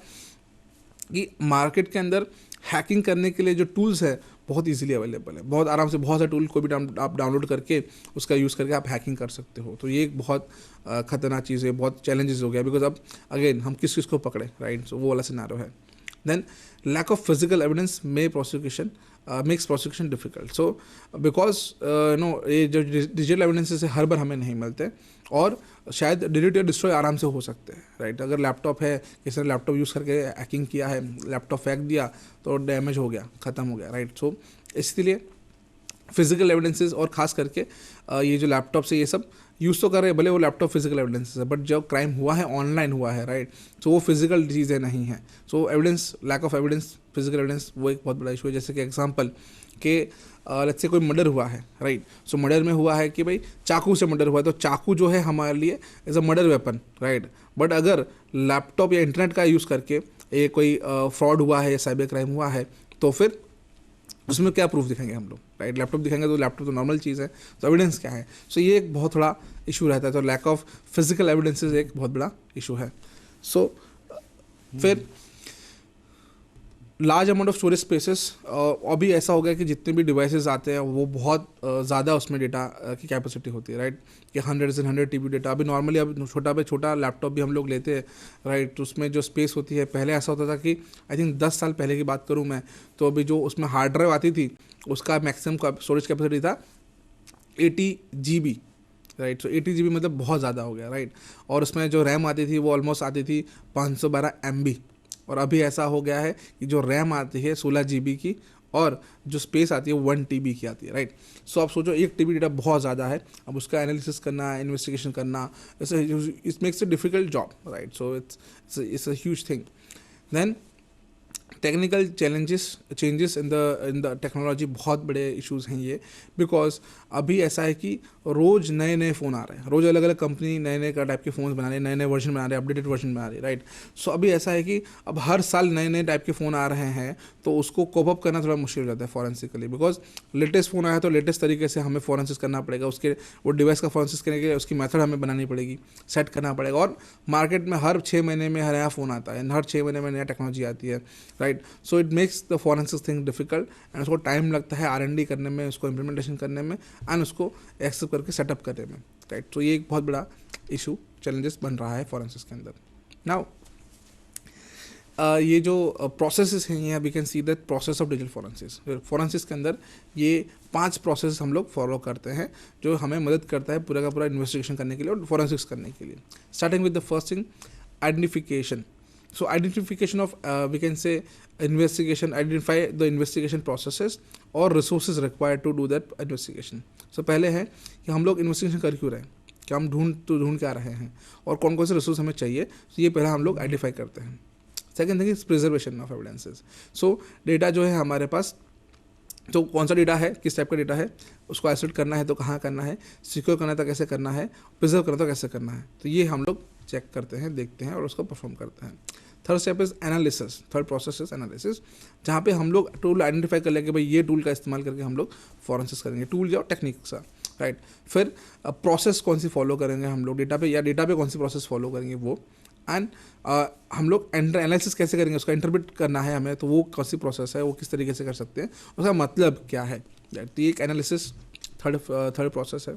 [SPEAKER 1] कि मार्केट के अंदर हैकिंग करने के लिए जो टूल्स है बहुत इजीली अवेलेबल है, बहुत आराम से बहुत सारे टूल को भी आप डाउनलोड करके उसका यूज़ करके आप हैकिंग कर सकते हो। तो ये एक बहुत खतरनाक चीज़ है, बहुत चैलेंजेस हो गया बिकॉज अब अगेन हम किस किस को पकड़े, राइट। सो वो वाला सिनारो है। Then lack of physical evidence में prosecution makes prosecution difficult. So because ये जो डिजिटल एविडेंसेस है हर बार हमें नहीं मिलते और शायद डिलीट या डिस्ट्रॉय आराम से हो सकते हैं, राइट। अगर लैपटॉप है, किसी ने लैपटॉप यूज़ करके हैकिंग किया है, लैपटॉप फेंक दिया तो डैमेज हो गया, ख़त्म हो गया, राइट। सो इसलिए फिजिकल एविडेंसेस और ख़ास करके ये जो लैपटॉप से ये सब यूज़ तो कर रहे हैं, भले वो लैपटॉप फिजिकल एविडेंसेस है, बट जो क्राइम हुआ है ऑनलाइन हुआ है, राइट। सो वो फिजिकल चीज़ें नहीं हैं। So evidence, lack of evidence, physical evidence, वो एक बहुत बड़ा इशू है। जैसे कि एग्जांपल के लेट्स से कोई मर्डर हुआ है, राइट। सो मर्डर में हुआ है कि भाई चाकू से मर्डर हुआ है, तो चाकू जो है हमारे लिए as a murder weapon, right. But अगर लैपटॉप या इंटरनेट का यूज़ करके ये कोई फ्रॉड हुआ है या साइबर क्राइम हुआ है, तो फिर उसमें क्या प्रूफ दिखाएंगे हम लोग, राइट। लैपटॉप दिखाएंगे तो लैपटॉप तो नॉर्मल चीज़ है, तो एविडेंस क्या है। सो ये एक बहुत थोड़ा इशू रहता है। तो लैक ऑफ फिजिकल एविडेंसेस एक बहुत बड़ा इशू है। सो फिर large amount of storage spaces, अभी ऐसा हो गया कि जितने भी डिवाइसेस आते हैं वो बहुत ज़्यादा उसमें डेटा की कैपेसिटी होती है, राइट। कि 100 TB डेटा अभी नॉर्मली, अब छोटा लैपटॉप भी हम लोग लेते हैं, राइट। तो उसमें जो स्पेस होती है, पहले ऐसा होता था कि आई थिंक 10 साल पहले की बात करूँ मैं, तो अभी जो उसमें हार्ड ड्राइव आती थी उसका मैक्सिमम स्टोरेज कैपेसिटी था 80 GB, राइट। सो 80 GB मतलब बहुत ज़्यादा हो गया, राइट। और उसमें जो रैम आती थी वो ऑलमोस्ट आती थी 512 MB। और अभी ऐसा हो गया है कि जो रैम आती है 16 GB की और जो स्पेस आती है 1 TB की आती है, राइट। सो आप सोचो 1 TB डेटा बहुत ज़्यादा है, अब उसका एनालिसिस करना, इन्वेस्टिगेशन करना, it makes a difficult job, right. So it's a huge thing. Then technical changes in the technology, बहुत बड़े इश्यूज़ हैं ये। बिकॉज अभी ऐसा है कि रोज़ नए नए फ़ोन आ रहे हैं, रोज़ अलग अलग कंपनी नए नए टाइप के फ़ोन बना रहे हैं, नए नए वर्जन बना रहे हैं, अपडेटेड वर्जन बना रही है, राइट। सो अभी ऐसा है कि अब हर साल नए नए टाइप के फ़ोन आ रहे हैं, तो उसको कोप अप करना थोड़ा मुश्किल हो जाता है फॉरेंसिकली। बिकॉज लेटेस्ट फ़ोन आया तो लेटेस्ट तरीके से हमें फॉरेंसिस करना पड़ेगा, उसके वो डिवाइस का फॉरेंसिस करने के लिए उसकी मेथड हमें बनानी पड़ेगी, सेट करना पड़ेगा। और मार्केट में हर 6 महीने में नया फ़ोन आता है, हर 6 महीने में नया टेक्नोलॉजी आती है, right. So it makes the forensics thing difficult and उसको टाइम लगता है R&D करने में, उसको इम्प्लीमेंटेशन करने में एंड उसको एक्सेप्ट करके सेटअप करने में, राइट। तो ये एक बहुत बड़ा इशू, चैलेंजेस बन रहा है फॉरेंसिस के अंदर। नाउ ये जो प्रोसेसेस हैं, यहाँ we can see that process of digital forensics के अंदर ये 5 प्रोसेस हम लोग फॉलो करते हैं जो हमें मदद करता है पूरा का पूरा इन्वेस्टिगेशन करने के लिए और फॉरेंसिक्स करने के लिए। Starting with the first thing, identification. So identification of we can say investigation, identify the investigation processes or resources required to do that investigation. So पहले है कि हम लोग इन्वेस्टिगेशन कर क्यों रहे हैं, कि हम ढूंढ क्या रहे हैं और कौन कौन से रिसोर्स हमें चाहिए, तो ये पहला हम लोग आइडेंटिफाई करते हैं। Second thing is preservation of evidences. So data जो है हमारे पास, तो कौन सा डेटा है, किस टाइप का डेटा है, उसको आइसोलेट करना है तो कहाँ करना है, सिक्योर करना है तो कैसे करना है, प्रिजर्व करना तो कैसे करना है, तो ये हम लोग चेक करते हैं, देखते हैं और उसको परफॉर्म करते हैं। Third step is analysis, third process is analysis, जहाँ पे हम लोग टूल आइडेंटिफाई कर लेंगे, भाई ये टूल का इस्तेमाल करके हम लोग फॉरेंसिस करेंगे, टूल या टेक्निक सा, राइट। फिर प्रोसेस कौन सी फॉलो करेंगे हम लोग डेटा पे, या डेटा पे कौन सी प्रोसेस फॉलो करेंगे वो, एंड हम लोग एनालिसिस कैसे करेंगे, उसका इंटरप्रेट करना है हमें, तो वो कौन सी प्रोसेस है, वो किस तरीके से कर सकते हैं, उसका मतलब क्या है, तो ये एक एनालिसिस थर्ड प्रोसेस है।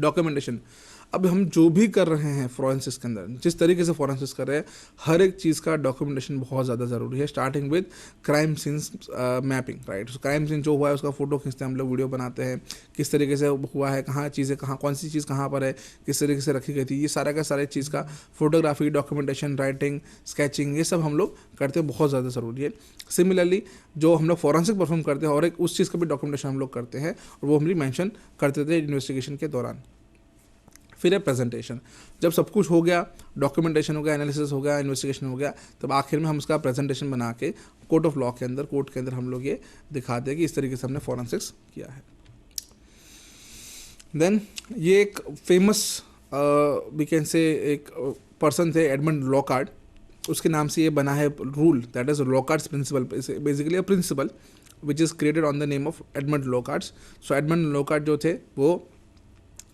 [SPEAKER 1] डॉक्यूमेंटेशन, अब हम जो भी कर रहे हैं फॉरेंसिक्स के अंदर, जिस तरीके से फॉरेंसिक्स कर रहे हैं, हर एक चीज़ का डॉक्यूमेंटेशन बहुत ज़्यादा ज़रूरी है, starting with crime scenes mapping, right. Crime scene जो हुआ है उसका फोटो खींचते हैं हम लोग, वीडियो बनाते हैं, किस तरीके से हुआ है, कहाँ चीज़ें कहाँ, कौन सी चीज़ कहाँ पर है, किस तरीके से रखी गई थी, ये सारा का सारे चीज़ का फोटोग्राफी, डॉक्यूमेंटेशन, राइटिंग, स्केचिंग, ये सब हम लोग करते हैं, बहुत ज़्यादा ज़रूरी है। सिमिलरली जो हम लोग फॉरेंसिक परफॉर्म करते हैं और एक उस चीज़ का भी डॉक्यूमेंटेशन हम लोग करते हैं, और वो हम भी मैंशन करते थे इन्वेस्टिगेशन के दौरान। फिर है प्रेजेंटेशन। जब सब कुछ हो गया, डॉक्यूमेंटेशन हो गया, एनालिसिस हो गया, इन्वेस्टिगेशन हो गया, तब आखिर में हम उसका प्रेजेंटेशन बना के कोर्ट ऑफ लॉ के अंदर, कोर्ट के अंदर हम लोग ये दिखाते हैं कि इस तरीके से हमने फॉरेंसिक्स किया है। देन ये एक फेमस वी कैन से एक पर्सन थे, एडमंड लॉकार्ट, उसके नाम से ये बना है rule, that is Locard's principle, basically a principle which is created on the name of Edmond Locard's. So Edmond Locard जो थे वो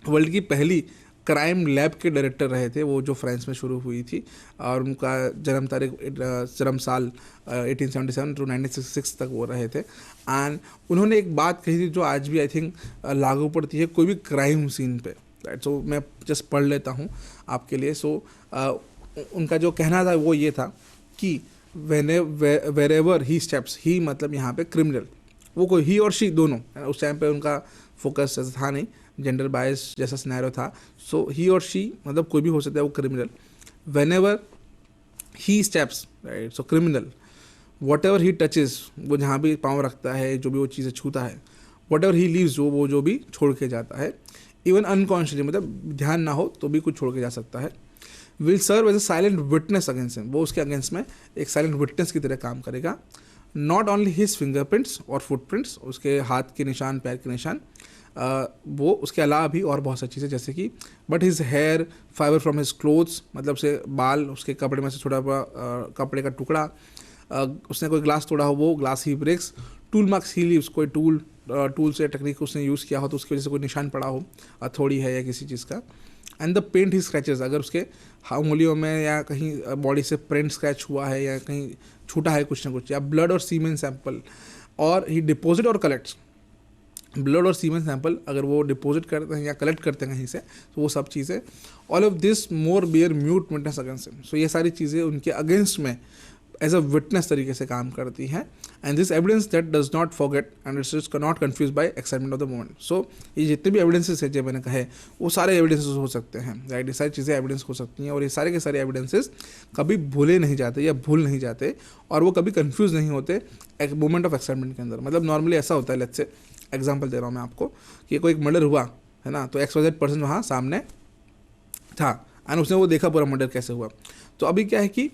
[SPEAKER 1] वर्ल्ड की पहली क्राइम लैब के डायरेक्टर रहे थे, वो जो फ्रांस में शुरू हुई थी, और उनका जन्म साल 1877 टू 1966 तक वो रहे थे। एंड उन्होंने एक बात कही थी जो आज भी आई थिंक लागू पड़ती है कोई भी क्राइम सीन पे, राइट। सो मैं जस्ट पढ़ लेता हूँ आपके लिए। सो उनका जो कहना था वो ये था कि वेरेवर ही स्टेप्स, ही मतलब यहाँ पे क्रिमिनल, वो कोई ही और शी दोनों, उस टाइम पे उनका फोकस ऐसा था नहीं, जेंडर बायस जैसा सिनेरियो था। सो ही और शी मतलब कोई भी हो सकता है वो criminal. Whenever he steps, right, so criminal, what ever he touches, वो जहाँ भी पाँव रखता है, जो भी वो चीज़ें छूता है, वट एवर ही लीव्स, वो जो भी छोड़ के जाता है, इवन अनकॉन्शियसली, मतलब ध्यान ना हो तो भी कुछ छोड़ के जा सकता है, will serve as a silent witness against him, वो उसके अगेंस्ट में एक साइलेंट विटनेस की तरह काम करेगा। नॉट ओनली हिज फिंगरप्रिंट्स और फुटप्रिंट्स, उसके हाथ के निशान, पैर के निशान, वो उसके अलावा भी और बहुत सारी चीज़ें, जैसे कि but his hair, fibre from his clothes, मतलब से बाल, उसके कपड़े में से छोटा कपड़े का टुकड़ा, उसने कोई ग्लास तोड़ा हो वो glass he breaks, tool marks he leaves, कोई टूल से टेक्निक उसने यूज़ किया हो तो उसकी वजह से कोई निशान पड़ा हो, हथौड़ी है या किसी चीज़ का। And the paint he scratches, अगर उसके उंगलियों में या कहीं बॉडी से प्रिंट स्क्रैच हुआ है या कहीं छूटा है कुछ ना कुछ, या ब्लड और सीमेन सैंपल, और ही डिपोजिट और कलेक्ट्स, ब्लड और सीमेन सैंपल अगर वो डिपॉजिट करते हैं या कलेक्ट करते हैं कहीं से, तो वो सब चीज़ें, all of this more bear mute witness against him. So ये सारी चीज़ें उनके अगेंस्ट में एज अ विटनेस तरीके से काम करती हैं। And this evidence that does not forget and it's not confuse by excitement of the moment. So ये जितने भी एविडेंसेस है जो मैंने कहे वो सारे एविडेंसेस हो सकते हैं, राइट। ये सारी चीज़ें एविडेंस हो सकती हैं, और ये सारे के सारे एविडेंसेस कभी भूले नहीं जाते या भूल नहीं जाते, और वो कभी कन्फ्यूज नहीं होते एक मोमेंट ऑफ एक्साइटमेंट के अंदर। मतलब नॉर्मली ऐसा होता है, लेट्स से एग्जाम्पल दे रहा हूँ मैं आपको, कि कोई एक मर्डर हुआ है ना, तो XYZ पर्सन वहाँ सामने था एंड उसने वो देखा पूरा मर्डर कैसे हुआ। तो अभी क्या है कि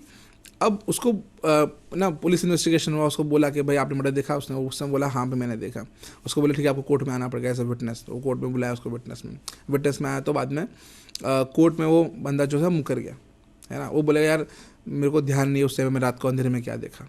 [SPEAKER 1] अब उसको ना पुलिस इन्वेस्टिगेशन हुआ, उसको बोला कि भाई आपने मर्डर देखा, उसने बोला हाँ भाई मैंने देखा। उसको बोले ठीक है आपको कोर्ट में आना पड़ेगा एज अ विटनेस, तो वो कोर्ट में बुलाया उसको विटनेस में आया। तो बाद में कोर्ट में वो बंदा जो है मुकर गया, है ना। वो बोलेगा यार मेरे को ध्यान नहीं उस टाइम मैं रात को अंधेरे में क्या देखा,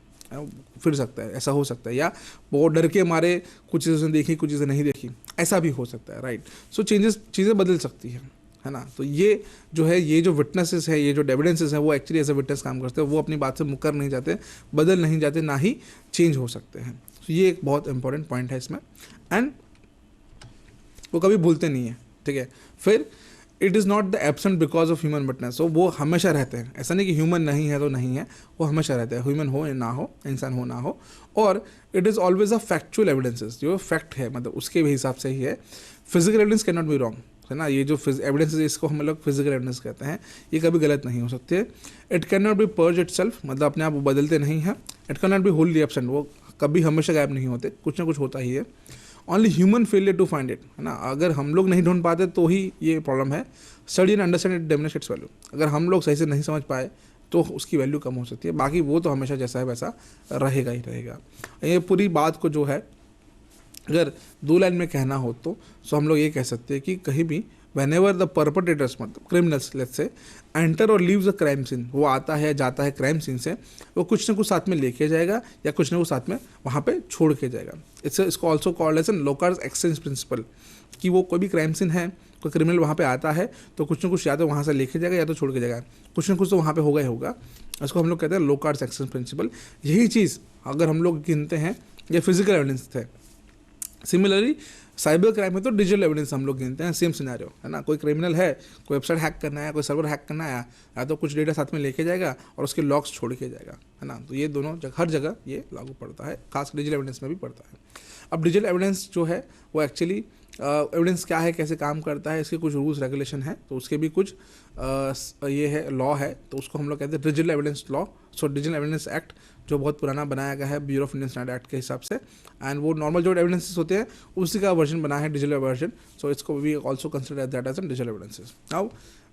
[SPEAKER 1] फिर सकता है, ऐसा हो सकता है, या वो डर के मारे कुछ चीज़ें उसने देखी कुछ चीज़ें नहीं देखी, ऐसा भी हो सकता है, राइट। सो चीज़ें बदल सकती है ना। तो ये जो है, ये जो विटनेसेस है, ये जो एविडेंसेस है, वो एक्चुअली एज ए विटनेस काम करते हैं, वो अपनी बात से मुकर नहीं जाते, बदल नहीं जाते, ना ही चेंज हो सकते हैं। तो ये एक बहुत इंपॉर्टेंट पॉइंट है इसमें, एंड वो कभी भूलते नहीं है, ठीक है। फिर it is not the absent because of human witness, तो वो हमेशा रहते हैं, ऐसा नहीं कि ह्यूमन नहीं है तो नहीं है, वो हमेशा रहते हैं, ह्यूमन हो या ना हो, इंसान हो ना हो। और it is always a factual evidences, जो फैक्ट है मतलब उसके भी हिसाब से ही है। Physical evidence can not be wrong, है ना। ये जो एविडेंस है इसको हम लोग फिजिकल एविडेंस कहते हैं, ये कभी गलत नहीं हो सकते। It can not be perjure it self, मतलब अपने आप वो बदलते नहीं हैं। इट कैन नॉट बी होल्डली एब्सेंट, वो कभी हमेशा गायब नहीं होते, कुछ ना कुछ होता ही है। Only human failure to find it, है ना। अगर हम लोग नहीं ढूंढ पाते तो ही ये प्रॉब्लम है। Study and understand it diminish it's value, अगर हम लोग सही से नहीं समझ पाए तो उसकी वैल्यू कम हो सकती है, बाकी वो तो हमेशा जैसा है वैसा रहेगा ही रहेगा। ये पूरी बात को जो है अगर 2 लाइन में कहना हो तो हम लोग ये कह सकते हैं कि कहीं भी whenever the perpetrators मतलब criminals let's say enter or leaves the crime scene, वो आता है जाता है क्राइम सीन से, वो कुछ ना कुछ साथ में लेके जाएगा या कुछ ना कुछ साथ में वहाँ पे छोड़ के जाएगा। इसको also called as an Locard's exchange principle, कि वो कोई भी क्राइम सीन है, कोई क्रिमिनल वहाँ पे आता है तो कुछ ना कुछ या तो वहाँ से लेके जाएगा या तो छोड़ के जाएगा, कुछ ना कुछ तो वहाँ पे होगा ही होगा। इसको हम लोग कहते हैं लोकार्स एक्सचेंज प्रिंसिपल। यही चीज़ अगर हम लोग गिनते हैं ये फिजिकल एविडेंस थे, सिमिलरली साइबर क्राइम में तो डिजिटल एविडेंस हम लोग गिनते हैं, सेम सिनेरियो है ना। कोई क्रिमिनल है, कोई वेबसाइट हैक करना है, कोई सर्वर हैक करना है, या तो कुछ डेटा साथ में लेके जाएगा और उसके लॉग्स छोड़ के जाएगा, है ना। तो ये दोनों हर जगह ये लागू पड़ता है, खास डिजिटल एविडेंस में भी पड़ता है। अब डिजिटल एविडेंस जो है वो एक्चुअली एविडेंस क्या है, कैसे काम करता है, इसके कुछ रूल्स रेगुलेशन है, तो उसके भी कुछ ये है लॉ है, तो उसको हम लोग कहते हैं digital evidence law. So digital evidence act जो बहुत पुराना बनाया गया है bureau of Indian standard act के हिसाब से, एंड वो नॉर्मल जो एविडेंसेस होते हैं उसी का वर्जन बना है डिजिटल वर्जन। सो इसको we also consider that as an digital evidences. Now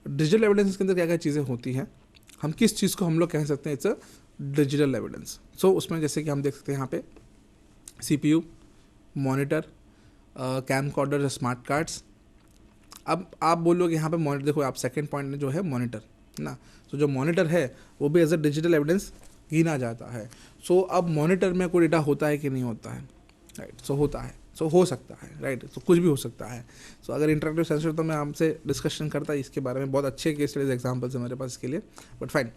[SPEAKER 1] digital evidence के अंदर क्या क्या चीज़ें होती हैं, हम किस चीज़ को हम लोग कह सकते हैं इट्स अ डिजिटल एविडेंस। सो उसमें जैसे कि हम देख सकते हैं यहाँ पे CPU, monitor, camcorder, smart cards. अब आप बोलोगे यहाँ पे मॉनिटर, देखो आप सेकंड पॉइंट जो है मॉनिटर ना, तो जो मॉनिटर है वो भी एज अ डिजिटल एविडेंस गिना जाता है। सो अब मॉनिटर में कोई डेटा होता है कि नहीं होता है, राइट। सो होता है, सो हो सकता है, राइट। तो कुछ भी हो सकता है। सो अगर इंटरेक्टिव सेंसर तो मैं आपसे डिस्कशन करता इसके बारे में, बहुत अच्छे केस स्टडीज एग्जाम्पल्स है मेरे पास इसके लिए, but fine.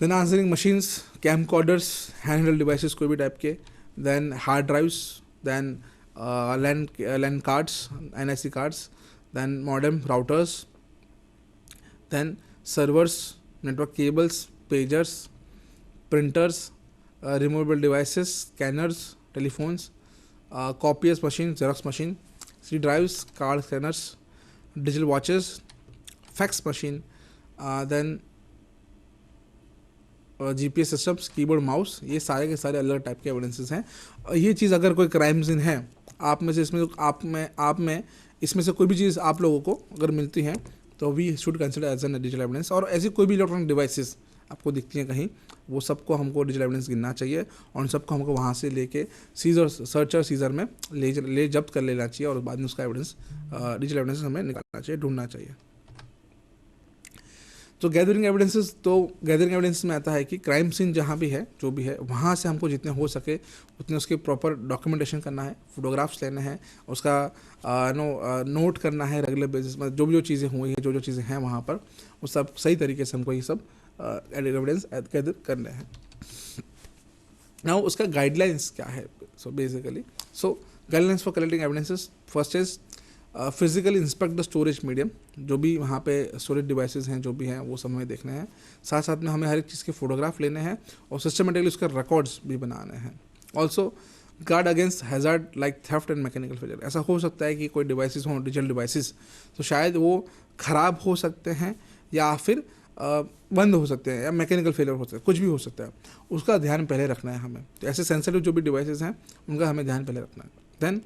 [SPEAKER 1] Then answering machines, camcorders, hand held devices कोई भी टाइप के, then hard drives, then LAN cards, NIC cards, then modem, routers, then servers, network cables, pagers, printers, removable devices, scanners, telephones, copiers machine, Xerox machine, CD drives, card scanners, digital watches, fax machine, then GPS systems, keyboard, mouse, ये सारे के सारे अलग type के evidences हैं। ये चीज़ अगर कोई क्राइम सीन है आप में से, इसमें आप में इसमें से कोई भी चीज़ आप लोगों को अगर मिलती है तो we should consider as an digital evidence. और ऐसी कोई भी इलेक्ट्रॉनिक डिवाइसेस आपको दिखती हैं कहीं, वो सबको हमको डिजिटल एविडेंस गिनना चाहिए, और उन सबको हमको वहाँ से लेके सीजर, सर्चर सीजर में ले जब्त कर लेना चाहिए, और बाद में उसका एविडेंस, डिजिटल एविडेंस हमें निकालना चाहिए, ढूंढना चाहिए। तो गैदरिंग एविडेंसेस, तो गैदरिंग एविडेंस में आता है कि क्राइम सीन जहाँ भी है, जो भी है, वहाँ से हमको जितने हो सके उतने उसके प्रॉपर डॉक्यूमेंटेशन करना है, फोटोग्राफ्स लेने हैं, उसका नोट करना है रेगुलर बेसिस में, जो भी जो चीज़ें हुई हैं, जो चीज़ें हैं वहाँ पर, वो सब सही तरीके से हमको ये सब एविडेंस गैदर करने हैं। नाउ उसका गाइडलाइंस क्या है, so basically guidelines for collecting evidences, first is physically inspect the storage medium, जो भी वहाँ पे स्टोरेज डिवाइसेस हैं जो भी हैं वो सब हमें देखने हैं, साथ साथ में हमें हर एक चीज़ के फोटोग्राफ लेने हैं और सिस्टमेटिकली उसके रिकॉर्ड्स भी बनाने हैं। Also guard against hazard like theft and mechanical failure. ऐसा हो सकता है कि कोई डिवाइसेस हों, डिजिटल डिवाइसेस, तो शायद वो ख़राब हो सकते हैं या फिर बंद हो सकते हैं या मैकेनिकल फेलियर हो सकता है, कुछ भी हो सकता है, उसका ध्यान पहले रखना है हमें। तो ऐसे सेंसिटिव जो भी डिवाइसेस हैं उनका हमें ध्यान पहले रखना है। Then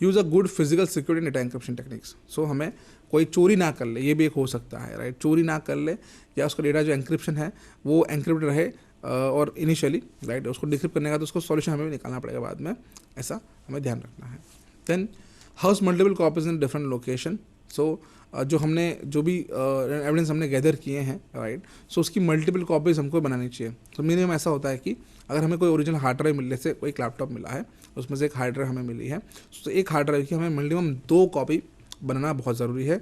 [SPEAKER 1] use a good physical security data encryption techniques. So हमें कोई चोरी ना कर ले, ये भी एक हो सकता है, राइट। चोरी ना कर ले या उसका डेटा जो एन्क्रिप्शन है वो एन्क्रिप्ट रहे, और इनिशियली राइट उसको डिक्रिप्ट करने का तो उसको सॉल्यूशन हमें भी निकालना पड़ेगा बाद में, ऐसा हमें ध्यान रखना है। Then house multiple copies in different location. So जो हमने जो भी एविडेंस हमने गैदर किए हैं, राइट, सो उसकी मल्टीपल कॉपीज हमको बनानी चाहिए। तो मिनिमम ऐसा होता है कि अगर हमें कोई ओरिजिनल हार्ड ड्राइव मिलने से, कोई लैपटॉप मिला है उसमें से एक हार्ड ड्राइव हमें मिली है, तो एक हार्ड ड्राइव की हमें मिनिमम 2 कॉपी बनाना बहुत ज़रूरी है।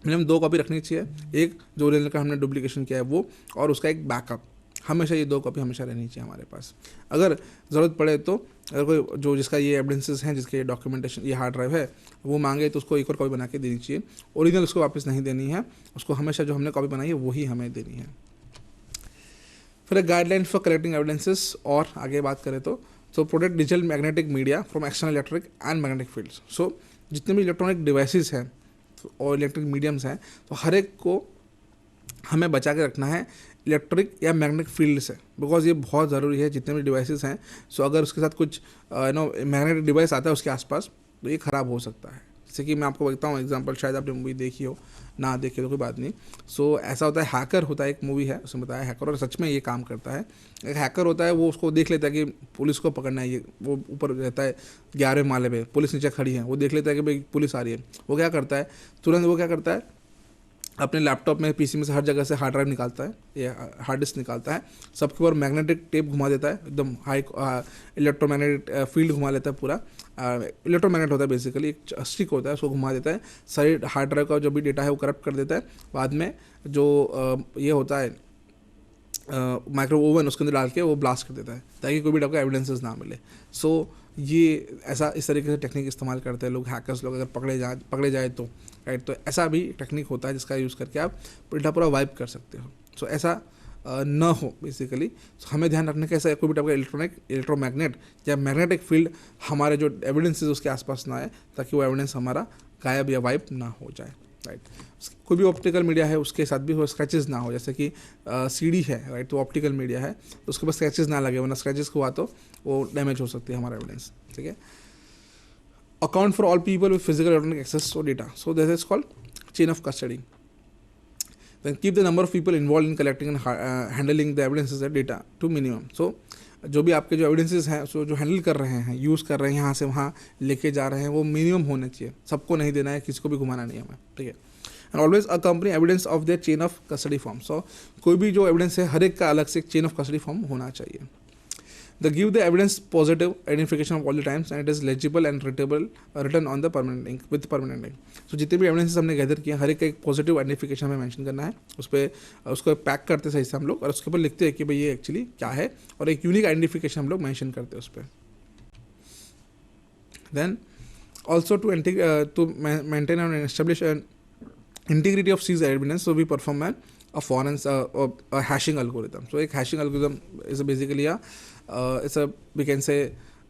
[SPEAKER 1] मिनिमम 2 कॉपी रखनी चाहिए, एक जो ओरिजिनल का हमने डुप्लीकेशन किया है वो, और उसका एक बैकअप। हमेशा ये 2 कॉपी हमेशा रहनी चाहिए हमारे पास। अगर ज़रूरत पड़े तो अगर कोई जो जिसका ये एविडेंसेस हैं, जिसके डॉक्यूमेंटेशन ये हार्ड ड्राइव है, वो मांगे तो उसको एक और कॉपी बना के देनी चाहिए। ओरिजिनल उसको वापस नहीं देनी है, उसको हमेशा जो हमने कॉपी बनाई है वही हमें देनी है। फिर गाइडलाइन फॉर कलेक्टिंग एविडेंसेस, और आगे बात करें तो protect digital magnetic media from external electric and magnetic fields. So जितने भी इलेक्ट्रॉनिक डिवाइसेस हैं और इलेक्ट्रिक मीडियम्स हैं, तो हर एक को हमें बचा के रखना है इलेक्ट्रिक या मैग्नेटिक फील्ड से, बिकॉज ये बहुत ज़रूरी है जितने भी डिवाइसेस हैं। सो अगर उसके साथ कुछ मैग्नेटिक डिवाइस आता है उसके आसपास, तो ये ख़राब हो सकता है। जैसे कि मैं आपको बताता हूँ एग्जांपल, शायद आपने मूवी देखी हो, ना देखी तो कोई बात नहीं। सो ऐसा होता है, हैकर होता है, एक मूवी है उसमें बताया हैकर, और सच में ये काम करता है। एक हैकर होता है, वो उसको देख लेता है कि पुलिस को पकड़ना है, ये वो ऊपर रहता है 11वें माले पे, पुलिस नीचे खड़ी है, वो देख लेता है कि भाई पुलिस आ रही है। वो क्या करता है, तुरंत वो क्या करता है, अपने लैपटॉप में, पीसी में से हर जगह से हार्ड ड्राइव निकालता है, ये हार्ड डिस्क निकालता है, सबके ऊपर मैग्नेटिक टेप घुमा देता है, एकदम हाई इलेक्ट्रोमैग्नेटिक फील्ड घुमा लेता है पूरा। इलेक्ट्रोमैग्नेट होता है बेसिकली, एक स्टिक होता है, उसको घुमा देता है, सारी हार्ड ड्राइव का जो भी डेटा है वो करप्ट कर देता है। बाद में जो ये होता है माइक्रो ओवन उसके अंदर डाल के वो ब्लास्ट कर देता है ताकि कोई भी टाइप का एविडेंसेस ना मिले। सो ये ऐसा इस तरीके से टेक्निक इस्तेमाल करते हैं लोग, हैकर्स लोग, अगर पकड़े जाए तो राइट। तो ऐसा भी टेक्निक होता है जिसका यूज़ करके आप डेटा पूरा वाइप कर सकते हो। सो ऐसा न हो बेसिकली। हमें ध्यान रखना कि ऐसा कोई भी टाइप का इलेक्ट्रोमैग्नेट या मैग्नेटिक फील्ड हमारे जो एविडेंसेस उसके आसपास ना आए, ताकि वो एविडेंस हमारा गायब या वाइप ना हो जाए, राइट। कोई भी ऑप्टिकल मीडिया है उसके साथ भी हो स्क्रैचेस ना हो, जैसे कि सीडी है, राइट, तो ऑप्टिकल मीडिया है तो उसके पास स्क्रैचेस ना लगे, वरना स्क्रैचेस हुआ तो वो डैमेज हो सकती है हमारा एविडेंस, ठीक है। Account for all people with physical electronic access to data, so this is called chain of custody. Then keep the number of people involved in collecting and handling the evidences and data to minimum. So जो भी आपके जो evidences हैं, सो जो handle कर रहे हैं, use कर रहे हैं, यहाँ से वहाँ लेके जा रहे हैं, वो मिनिमम होने चाहिए। सबको नहीं देना है, किसी को भी घुमाना नहीं है हमें, ठीक है। And always accompany evidence of their chain of custody form. So कोई भी जो एविडेंस है हर एक का अलग से एक चेन ऑफ कस्टडी फॉर्म होना चाहिए। They give the evidence positive identification of all the times and it is legible and readable written on the permanent ink with permanent ink. So जितने भी एविडेंसेस हमने गैदर किए हर एक का एक positive identification हमें मेंशन करना है, उस पर उसको पैक करते सही से हम लोग और उसके ऊपर लिखते हैं कि भाई ये एक्चुअली क्या है, और एक यूनिक आइडेंटिफिकेशन हम लोग मेंशन करते हैं उस पर। Then also to maintain and establish an integrity of seized evidence, so we perform a forensic a hashing algorithm. So एक hashing algorithm is basically it's a we can say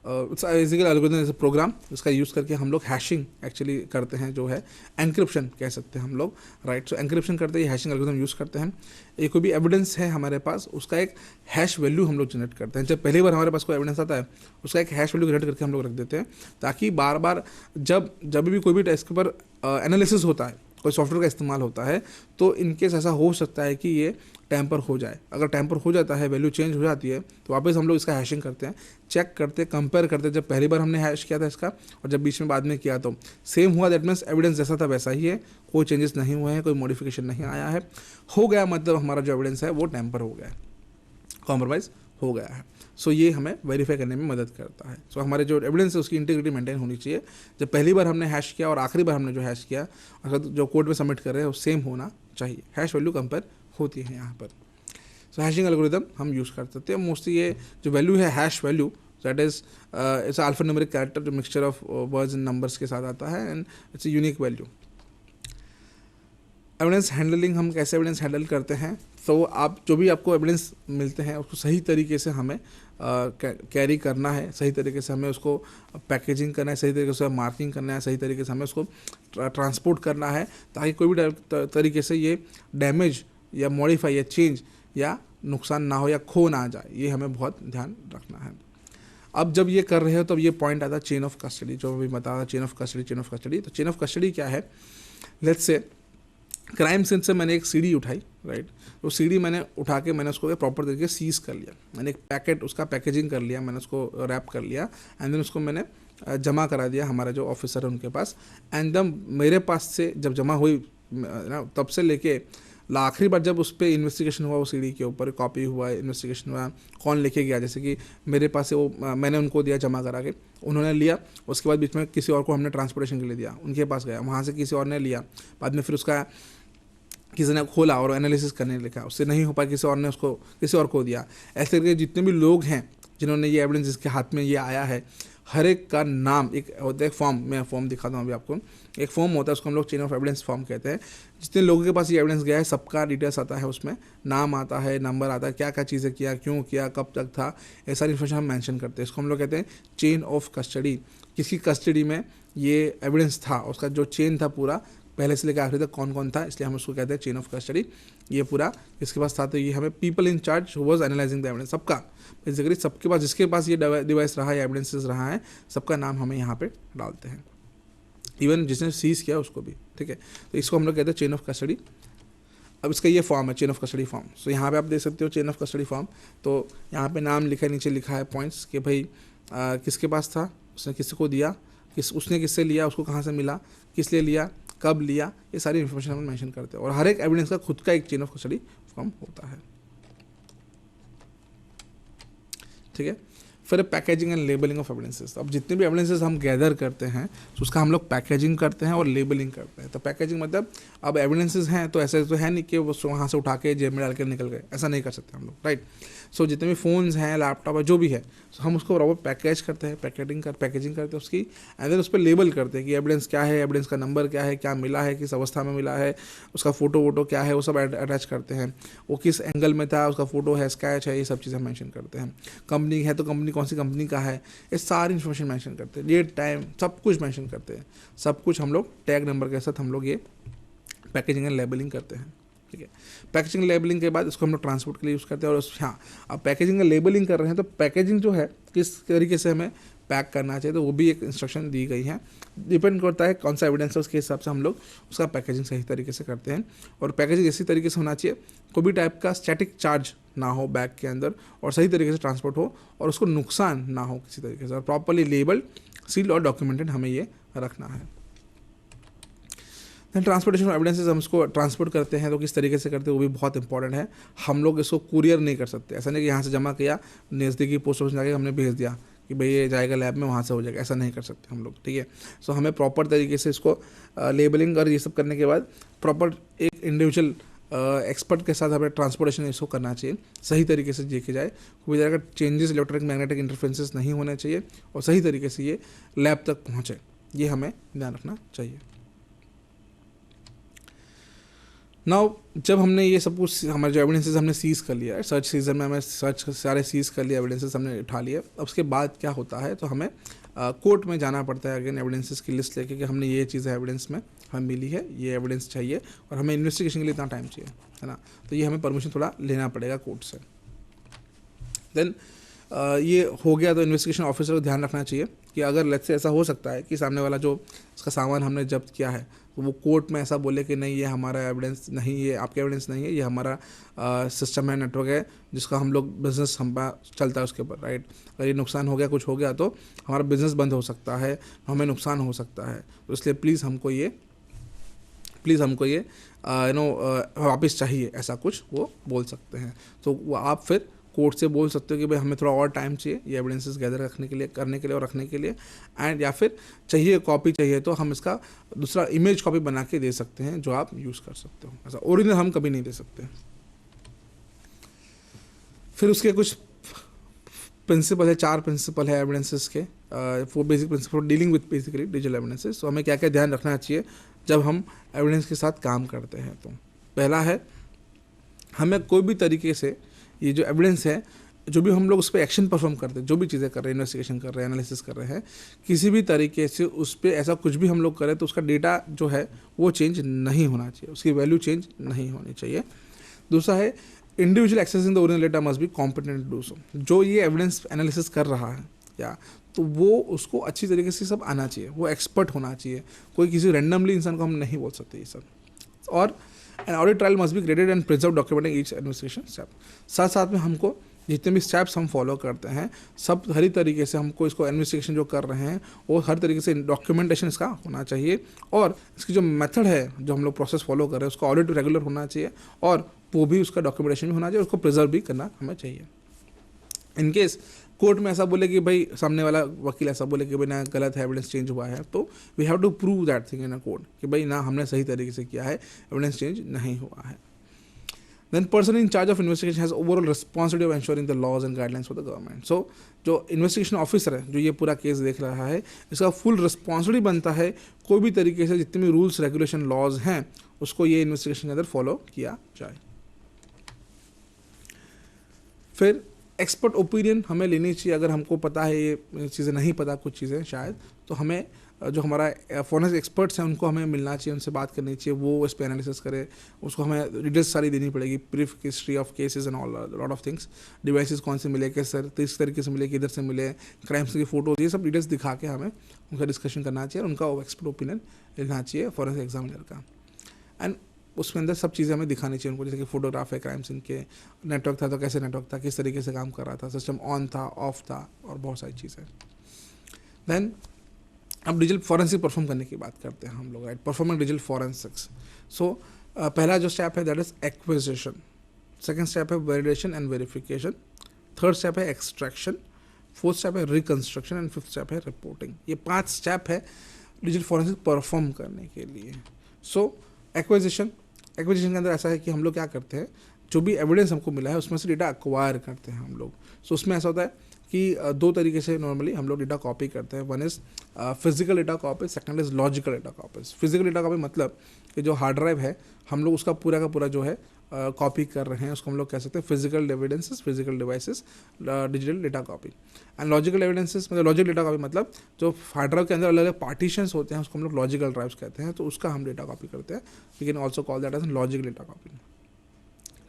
[SPEAKER 1] it's a basically algorithm is a program जिसका use करके हम लोग hashing actually करते हैं, जो है encryption कह सकते हैं हम लोग, राइट। सो एनक्रिप्शन करते हैं, हैशिंग एल्गोरिथम यूज़ करते हैं। एक कोई भी एविडेंस है हमारे पास, उसका एक हैश वैल्यू हम लोग जनरेट करते हैं। जब पहली बार हमारे पास कोई एविडेंस आता है उसका एक हैश वैल्यू जनरेट करके हम लोग रख देते हैं, ताकि बार बार जब भी कोई भी इसके ऊपर एनालिसिस होता है, कोई सॉफ्टवेयर का इस्तेमाल होता है, तो इनकेस ऐसा हो सकता है कि ये टैम्पर हो जाए। अगर टैम्पर हो जाता है, वैल्यू चेंज हो जाती है, तो वापस हम लोग इसका हैशिंग करते हैं, चेक करते हैं, कंपेयर करते हैं जब पहली बार हमने हैश किया था इसका और जब बीच में बाद में किया तो सेम हुआ, दैट मीन्स एविडेंस जैसा था वैसा ही है, कोई चेंजेस नहीं हुए हैं, कोई मॉडिफिकेशन नहीं आया है, हो गया मतलब हमारा जो एविडेंस है वो टैम्पर हो गया है, कॉम्प्रोमाइज़ हो गया है। सो ये हमें वेरीफाई करने में मदद करता है। सो हमारे जो एविडेंस है उसकी इंटीग्रिटी मेंटेन होनी चाहिए। जब पहली बार हमने हैश किया और आखिरी बार हमने जो हैश किया, अगर जो कोड में सबमिट कर रहे हैं वो सेम होना चाहिए, हैश वैल्यू कंपेयर होती है यहाँ पर। सो हैशिंग एल्गोरिथम हम यूज़ कर सकते हैं। मोस्टली ये जो वैल्यू है hash value, that is it's alpha numeric character जो mixture of words and numbers के साथ आता है, and it's a unique value. Evidence handling हम कैसे एविडेंस हैंडल करते हैं, तो आप जो भी आपको एविडेंस मिलते हैं उसको सही तरीके से हमें कैरी करना है, सही तरीके से हमें उसको पैकेजिंग करना है, सही तरीके से मार्किंग करना है, सही तरीके से हमें उसको ट्रांसपोर्ट करना है, ताकि कोई भी तरीके से ये डैमेज या मॉडिफाई या चेंज या नुकसान ना हो या खो ना जाए, ये हमें बहुत ध्यान रखना है। अब जब ये कर रहे हो तब ये पॉइंट आता है चेन ऑफ कस्टडी, जो भी बता रहा चेन ऑफ कस्टडी। तो चेन ऑफ कस्टडी क्या है, लेट्स से क्राइम सीन से मैंने एक सीडी उठाई, राइट, तो सीडी मैंने उठा के मैंने उसको प्रॉपर तरीके से सीज कर लिया, मैंने एक पैकेट उसका पैकेजिंग कर लिया, मैंने उसको रैप कर लिया, एंड देन उसको मैंने जमा करा दिया हमारा जो ऑफिसर है उनके पास। एंड देन मेरे पास से जब जमा हुई ना, तब से लेके आखिरी बार जब उस पर इन्वेस्टिगेशन हुआ, वो सीडी के ऊपर कॉपी हुआ, इन्वेस्टिगेशन हुआ, कौन लेके गया, जैसे कि मेरे पास से वो मैंने उनको दिया जमा करा के, उन्होंने लिया, उसके बाद बीच में किसी और को हमने ट्रांसपोर्टेशन के लिए दिया, उनके पास गया, वहाँ से किसी और ने लिया, बाद में फिर उसका किसी ने खोला और एनालिसिस करने लिखा, उससे नहीं हो पाया, किसी और ने उसको किसी और को दिया। ऐसे करके जितने भी लोग हैं जिन्होंने ये एविडेंस जिसके हाथ में ये आया है, हर एक का नाम एक होता है फॉर्म, मैं फॉर्म दिखाता हूँ अभी आपको, एक फॉर्म होता है उसको हम लोग चेन ऑफ एविडेंस फॉर्म कहते हैं। जितने लोगों के पास ये एविडेंस गया है सबका डिटेल्स आता है, उसमें नाम आता है, नंबर आता है, क्या क्या चीज़ें किया, क्यों किया, कब तक था, ये सारी इन्फॉर्मेशन हम मेंशन करते हैं। इसको हम लोग कहते हैं चेन ऑफ कस्टडी। किसकी कस्टडी में ये एविडेंस था, उसका जो चेन था पूरा पहले से लेकर आखिरी तक कौन कौन था, इसलिए हम उसको कहते हैं चेन ऑफ कस्टडी। ये पूरा इसके पास था, तो ये हमें people in charge who was analysing the evidence, सबका बेसिकली सबके पास, जिसके पास ये डिवाइस रहा है, एविडेंसेस रहा है, सबका नाम हमें यहाँ पे डालते हैं, इवन जिसने सीज किया उसको भी, ठीक है। तो इसको हम लोग कहते हैं चेन ऑफ कस्टडी। अब इसका ये फॉर्म है चेन ऑफ कस्टडी फॉर्म। सो यहाँ पे आप देख सकते हो चेन ऑफ कस्टडी फॉर्म, तो यहाँ पे नाम लिखा है, नीचे लिखा है पॉइंट्स कि भाई किसके पास था, उसने किसको दिया, उसने किससे लिया, उसको कहाँ से मिला, किस लिए लिया, कब लिया, ये सारी इन्फॉर्मेशन हम मेंशन करते हैं। और हर एक एविडेंस का खुद का एक चेन ऑफ कस्टडी फॉर्म होता है, ठीक है। फिर packaging and labelling of evidences. अब जितने भी एविडेंसेस हम गैदर करते हैं तो उसका हम लोग पैकेजिंग करते हैं और लेबलिंग करते हैं। तो पैकेजिंग मतलब अब एविडेंसेस हैं तो ऐसे तो है नहीं कि वो वहाँ से उठा के जेब में डाल के निकल गए, ऐसा नहीं कर सकते हम लोग, राइट। सो जितने भी फ़ोन्स हैं, लैपटॉप है, जो भी है, तो हम उसको बराबर पैकेज करते हैं, पैकेजिंग करते हैं उसकी, एंड देन उस पर लेबल करते हैं कि एविडेंस क्या है, एविडेंस का नंबर क्या है, क्या मिला है, किस अवस्था में मिला है, उसका फोटो क्या है, वो सब अटैच करते हैं, वो किस एंगल में था, उसका फोटो है, स्केच है, ये सब चीज़ें मेंशन करते हैं। कंपनी है तो कंपनी कौन सी कंपनी का है, ये सारी इन्फॉर्मेशन मेंशन करते हैं, डेट टाइम सब कुछ मेंशन करते हैं। सब कुछ हम लोग टैग नंबर के साथ हम लोग ये पैकेजिंग एंड लेबलिंग करते हैं, ठीक है। पैकेजिंग लेबलिंग के बाद इसको हम लोग ट्रांसपोर्ट के लिए यूज़ करते हैं। और हाँ, अब पैकेजिंग एंड लेबलिंग कर रहे हैं तो पैकेजिंग जो है किस तरीके से हमें पैक करना चाहिए, तो वो भी एक इंस्ट्रक्शन दी गई है। डिपेंड करता है कौन सा एविडेंस है, उसके हिसाब से हम लोग उसका पैकेजिंग सही तरीके से करते हैं। और पैकेजिंग इसी तरीके से होना चाहिए, कोई भी टाइप का स्टैटिक चार्ज ना हो बैग के अंदर, और सही तरीके से ट्रांसपोर्ट हो, और उसको नुकसान ना हो किसी तरीके से, और प्रॉपरली लेबल्ड, सील्ड और डॉक्यूमेंटेड हमें ये रखना है। दैन ट्रांसपोर्टेशन एविडेंसेस हम इसको ट्रांसपोर्ट करते हैं तो किस तरीके से करते हैं वो भी बहुत इंपॉर्टेंट है। हम लोग इसको कुरियर नहीं कर सकते, ऐसा नहीं कि यहाँ से जमा किया, नज़दीकी पोस्ट ऑफिस जाके हमने भेज दिया कि भाई ये जाएगा लैब में, वहाँ से हो जाएगा, ऐसा नहीं कर सकते हम लोग, ठीक है। सो हमें प्रॉपर तरीके से इसको लेबलिंग और ये सब करने के बाद प्रॉपर एक इंडिविजुअल एक्सपर्ट के साथ हमें ट्रांसपोर्टेशन इसको करना चाहिए, सही तरीके से देखे जाए, कोई तरह का चेंजेस इलेक्ट्रिक मैग्नेटिक इंटरफेरेंसेस नहीं होने चाहिए, और सही तरीके से ये लैब तक पहुँचे, ये हमें ध्यान रखना चाहिए। नाउ जब हमने ये सब कुछ हमारे जो एविडेंसेस हमने सीज़ कर लिया है, सर्च सीजन में हमें सर्च सारे सीज़ कर लिया, एविडेंसेस हमने उठा लिया, अब उसके बाद क्या होता है, तो हमें कोर्ट में जाना पड़ता है अगेन एविडेंसेस की लिस्ट लेके कि हमने ये चीज़ एविडेंस में हमें मिली है, ये एविडेंस चाहिए, और हमें इन्वेस्टिगेशन के लिए इतना टाइम चाहिए, है ना। तो ये हमें परमिशन थोड़ा लेना पड़ेगा कोर्ट से। देन ये हो गया तो इन्वेस्टिगेशन ऑफिसर को ध्यान रखना चाहिए कि अगर लेट्स से ऐसा हो सकता है कि सामने वाला जो इसका सामान हमने जब्त किया है तो वो कोर्ट में ऐसा बोले कि नहीं ये हमारा एविडेंस नहीं, ये आपका एविडेंस नहीं है, ये हमारा सिस्टम है, नेटवर्क है, जिसका हम लोग बिजनेस हम चलता है उसके ऊपर, राइट। अगर ये नुकसान हो गया, कुछ हो गया तो हमारा बिजनेस बंद हो सकता है, हमें नुकसान हो सकता है, तो इसलिए प्लीज़ हमको ये वापस चाहिए, ऐसा कुछ वो बोल सकते हैं। तो वो आप फिर कोर्ट से बोल सकते हो कि भाई हमें थोड़ा और टाइम चाहिए ये एविडेंसेस गैदर रखने के लिए, करने के लिए और रखने के लिए, एंड या फिर चाहिए कॉपी चाहिए तो हम इसका दूसरा इमेज कॉपी बना के दे सकते हैं जो आप यूज़ कर सकते हो, ऐसा ओरिजिनल हम कभी नहीं दे सकते। फिर उसके कुछ प्रिंसिपल है, 4 प्रिंसिपल है एविडेंसेस के, 4 basic principle dealing with basically digital evidences. तो हमें क्या क्या ध्यान रखना चाहिए जब हम एविडेंस के साथ काम करते हैं। तो पहला है, हमें कोई भी तरीके से ये जो एविडेंस है, जो भी हम लोग उस पर एक्शन परफॉर्म करते हैं, जो भी चीज़ें कर रहे हैं, इन्वेस्टिगेशन कर रहे हैं, एनालिसिस कर रहे हैं, किसी भी तरीके से उस पर ऐसा कुछ भी हम लोग करें तो उसका डेटा जो है वो चेंज नहीं होना चाहिए, उसकी वैल्यू चेंज नहीं होनी चाहिए। दूसरा है, individual accessing the original data must be competent to do so. जो ये एविडेंस एनालिसिस कर रहा है या तो वो उसको अच्छी तरीके से सब आना चाहिए, वो एक्सपर्ट होना चाहिए, कोई किसी रैंडमली इंसान को हम नहीं बोल सकते ये सब। और an audit trial must be graded and preserve documenting each investigation step. साथ साथ में हमको जितने भी स्टेप्स हम फॉलो करते हैं सब हर तरीके से हमको इसको इन्वेस्टिगेशन जो कर रहे हैं वो हर तरीके से डॉक्यूमेंटेशन इसका होना चाहिए, और इसकी जो मेथड है जो हम लोग प्रोसेस फॉलो कर रहे हैं उसका ऑडिट रेगुलर होना चाहिए, और वो भी उसका डॉक्यूमेंटेशन भी होना चाहिए, उसको प्रिजर्व भी करना हमें चाहिए। इनकेस कोर्ट में ऐसा बोले कि भाई सामने वाला वकील ऐसा बोले कि भाई ना गलत है, एविडेंस चेंज हुआ है, तो we have to prove that thing in a court कि भाई ना हमने सही तरीके से किया है, एविडेंस चेंज नहीं हुआ है। Then person in charge of investigation has overall responsibility of ensuring the laws and guidelines for the government. So जो इन्वेस्टिगेशन ऑफिसर है जो ये पूरा केस देख रहा है, इसका फुल रिस्पॉन्सिबिलिटी बनता है कोई भी तरीके से जितने भी रूल्स रेगुलेशन लॉज हैं उसको ये इन्वेस्टिगेशन के अंदर फॉलो किया जाए। फिर एक्सपर्ट ओपिनियन हमें लेनी चाहिए, अगर हमको पता है ये चीज़ें नहीं पता कुछ चीज़ें शायद, तो हमें जो हमारा फॉरेंसिक एक्सपर्ट्स हैं उनको हमें मिलना चाहिए, उनसे बात करनी चाहिए, वो इस पर एनालिसिस करे, उसको हमें डिटेल्स सारी देनी पड़ेगी, brief history of cases and all lot of things, devices कौन से मिले, किस तरीके से मिले, किधर से मिले, क्राइम्स की फोटोज, ये सब डिटेल्स दिखा के हमें उनका डिस्कशन करना चाहिए, उनका एक्सपर्ट ओपिनियन लेना चाहिए फॉरेंसिक एग्जामिनर का। एंड उसके अंदर सब चीज़ें हमें दिखानी चाहिए उनको, जैसे कि फोटोग्राफ है क्राइम सीन के, नेटवर्क था तो कैसे नेटवर्क था, किस तरीके से काम कर रहा था, सिस्टम ऑन था ऑफ था, और बहुत सारी चीज़ें। देन अब डिजिटल फॉरेंसिक परफॉर्म करने की बात करते हैं हम लोग, right, performing digital forensics. So पहला जो स्टेप है that is acquisition, second step है validation and verification, third step है एक्सट्रैक्शन, फोर्थ स्टेप है रिकंस्ट्रक्शन एंड फिफ्थ स्टेप है रिपोर्टिंग। ये 5 स्टेप है डिजिटल फॉरेंसिक परफॉर्म करने के लिए। सो एक्विजिशन के अंदर ऐसा है कि हम लोग क्या करते हैं, जो भी एविडेंस हमको मिला है उसमें से डेटा एक्वायर करते हैं हम लोग। सो उसमें ऐसा होता है कि 2 तरीके से नॉर्मली हम लोग डेटा कॉपी करते हैं। One is physical data copy, second is logical data copy. Physical data copy मतलब कि जो हार्ड ड्राइव है हम लोग उसका पूरा का पूरा जो है कॉपी कर रहे हैं, उसको हम लोग कह सकते हैं physical evidences, physical devices, digital data copy. And logical evidences मतलब लॉजिकल डेटा कॉपी मतलब जो हार्ड ड्राइव के अंदर अलग अलग पार्टीशंस होते हैं उसको हम लोग लॉजिकल ड्राइव्स कहते हैं, तो उसका हम डेटा कॉपी करते हैं। We can also call that as logical data copy.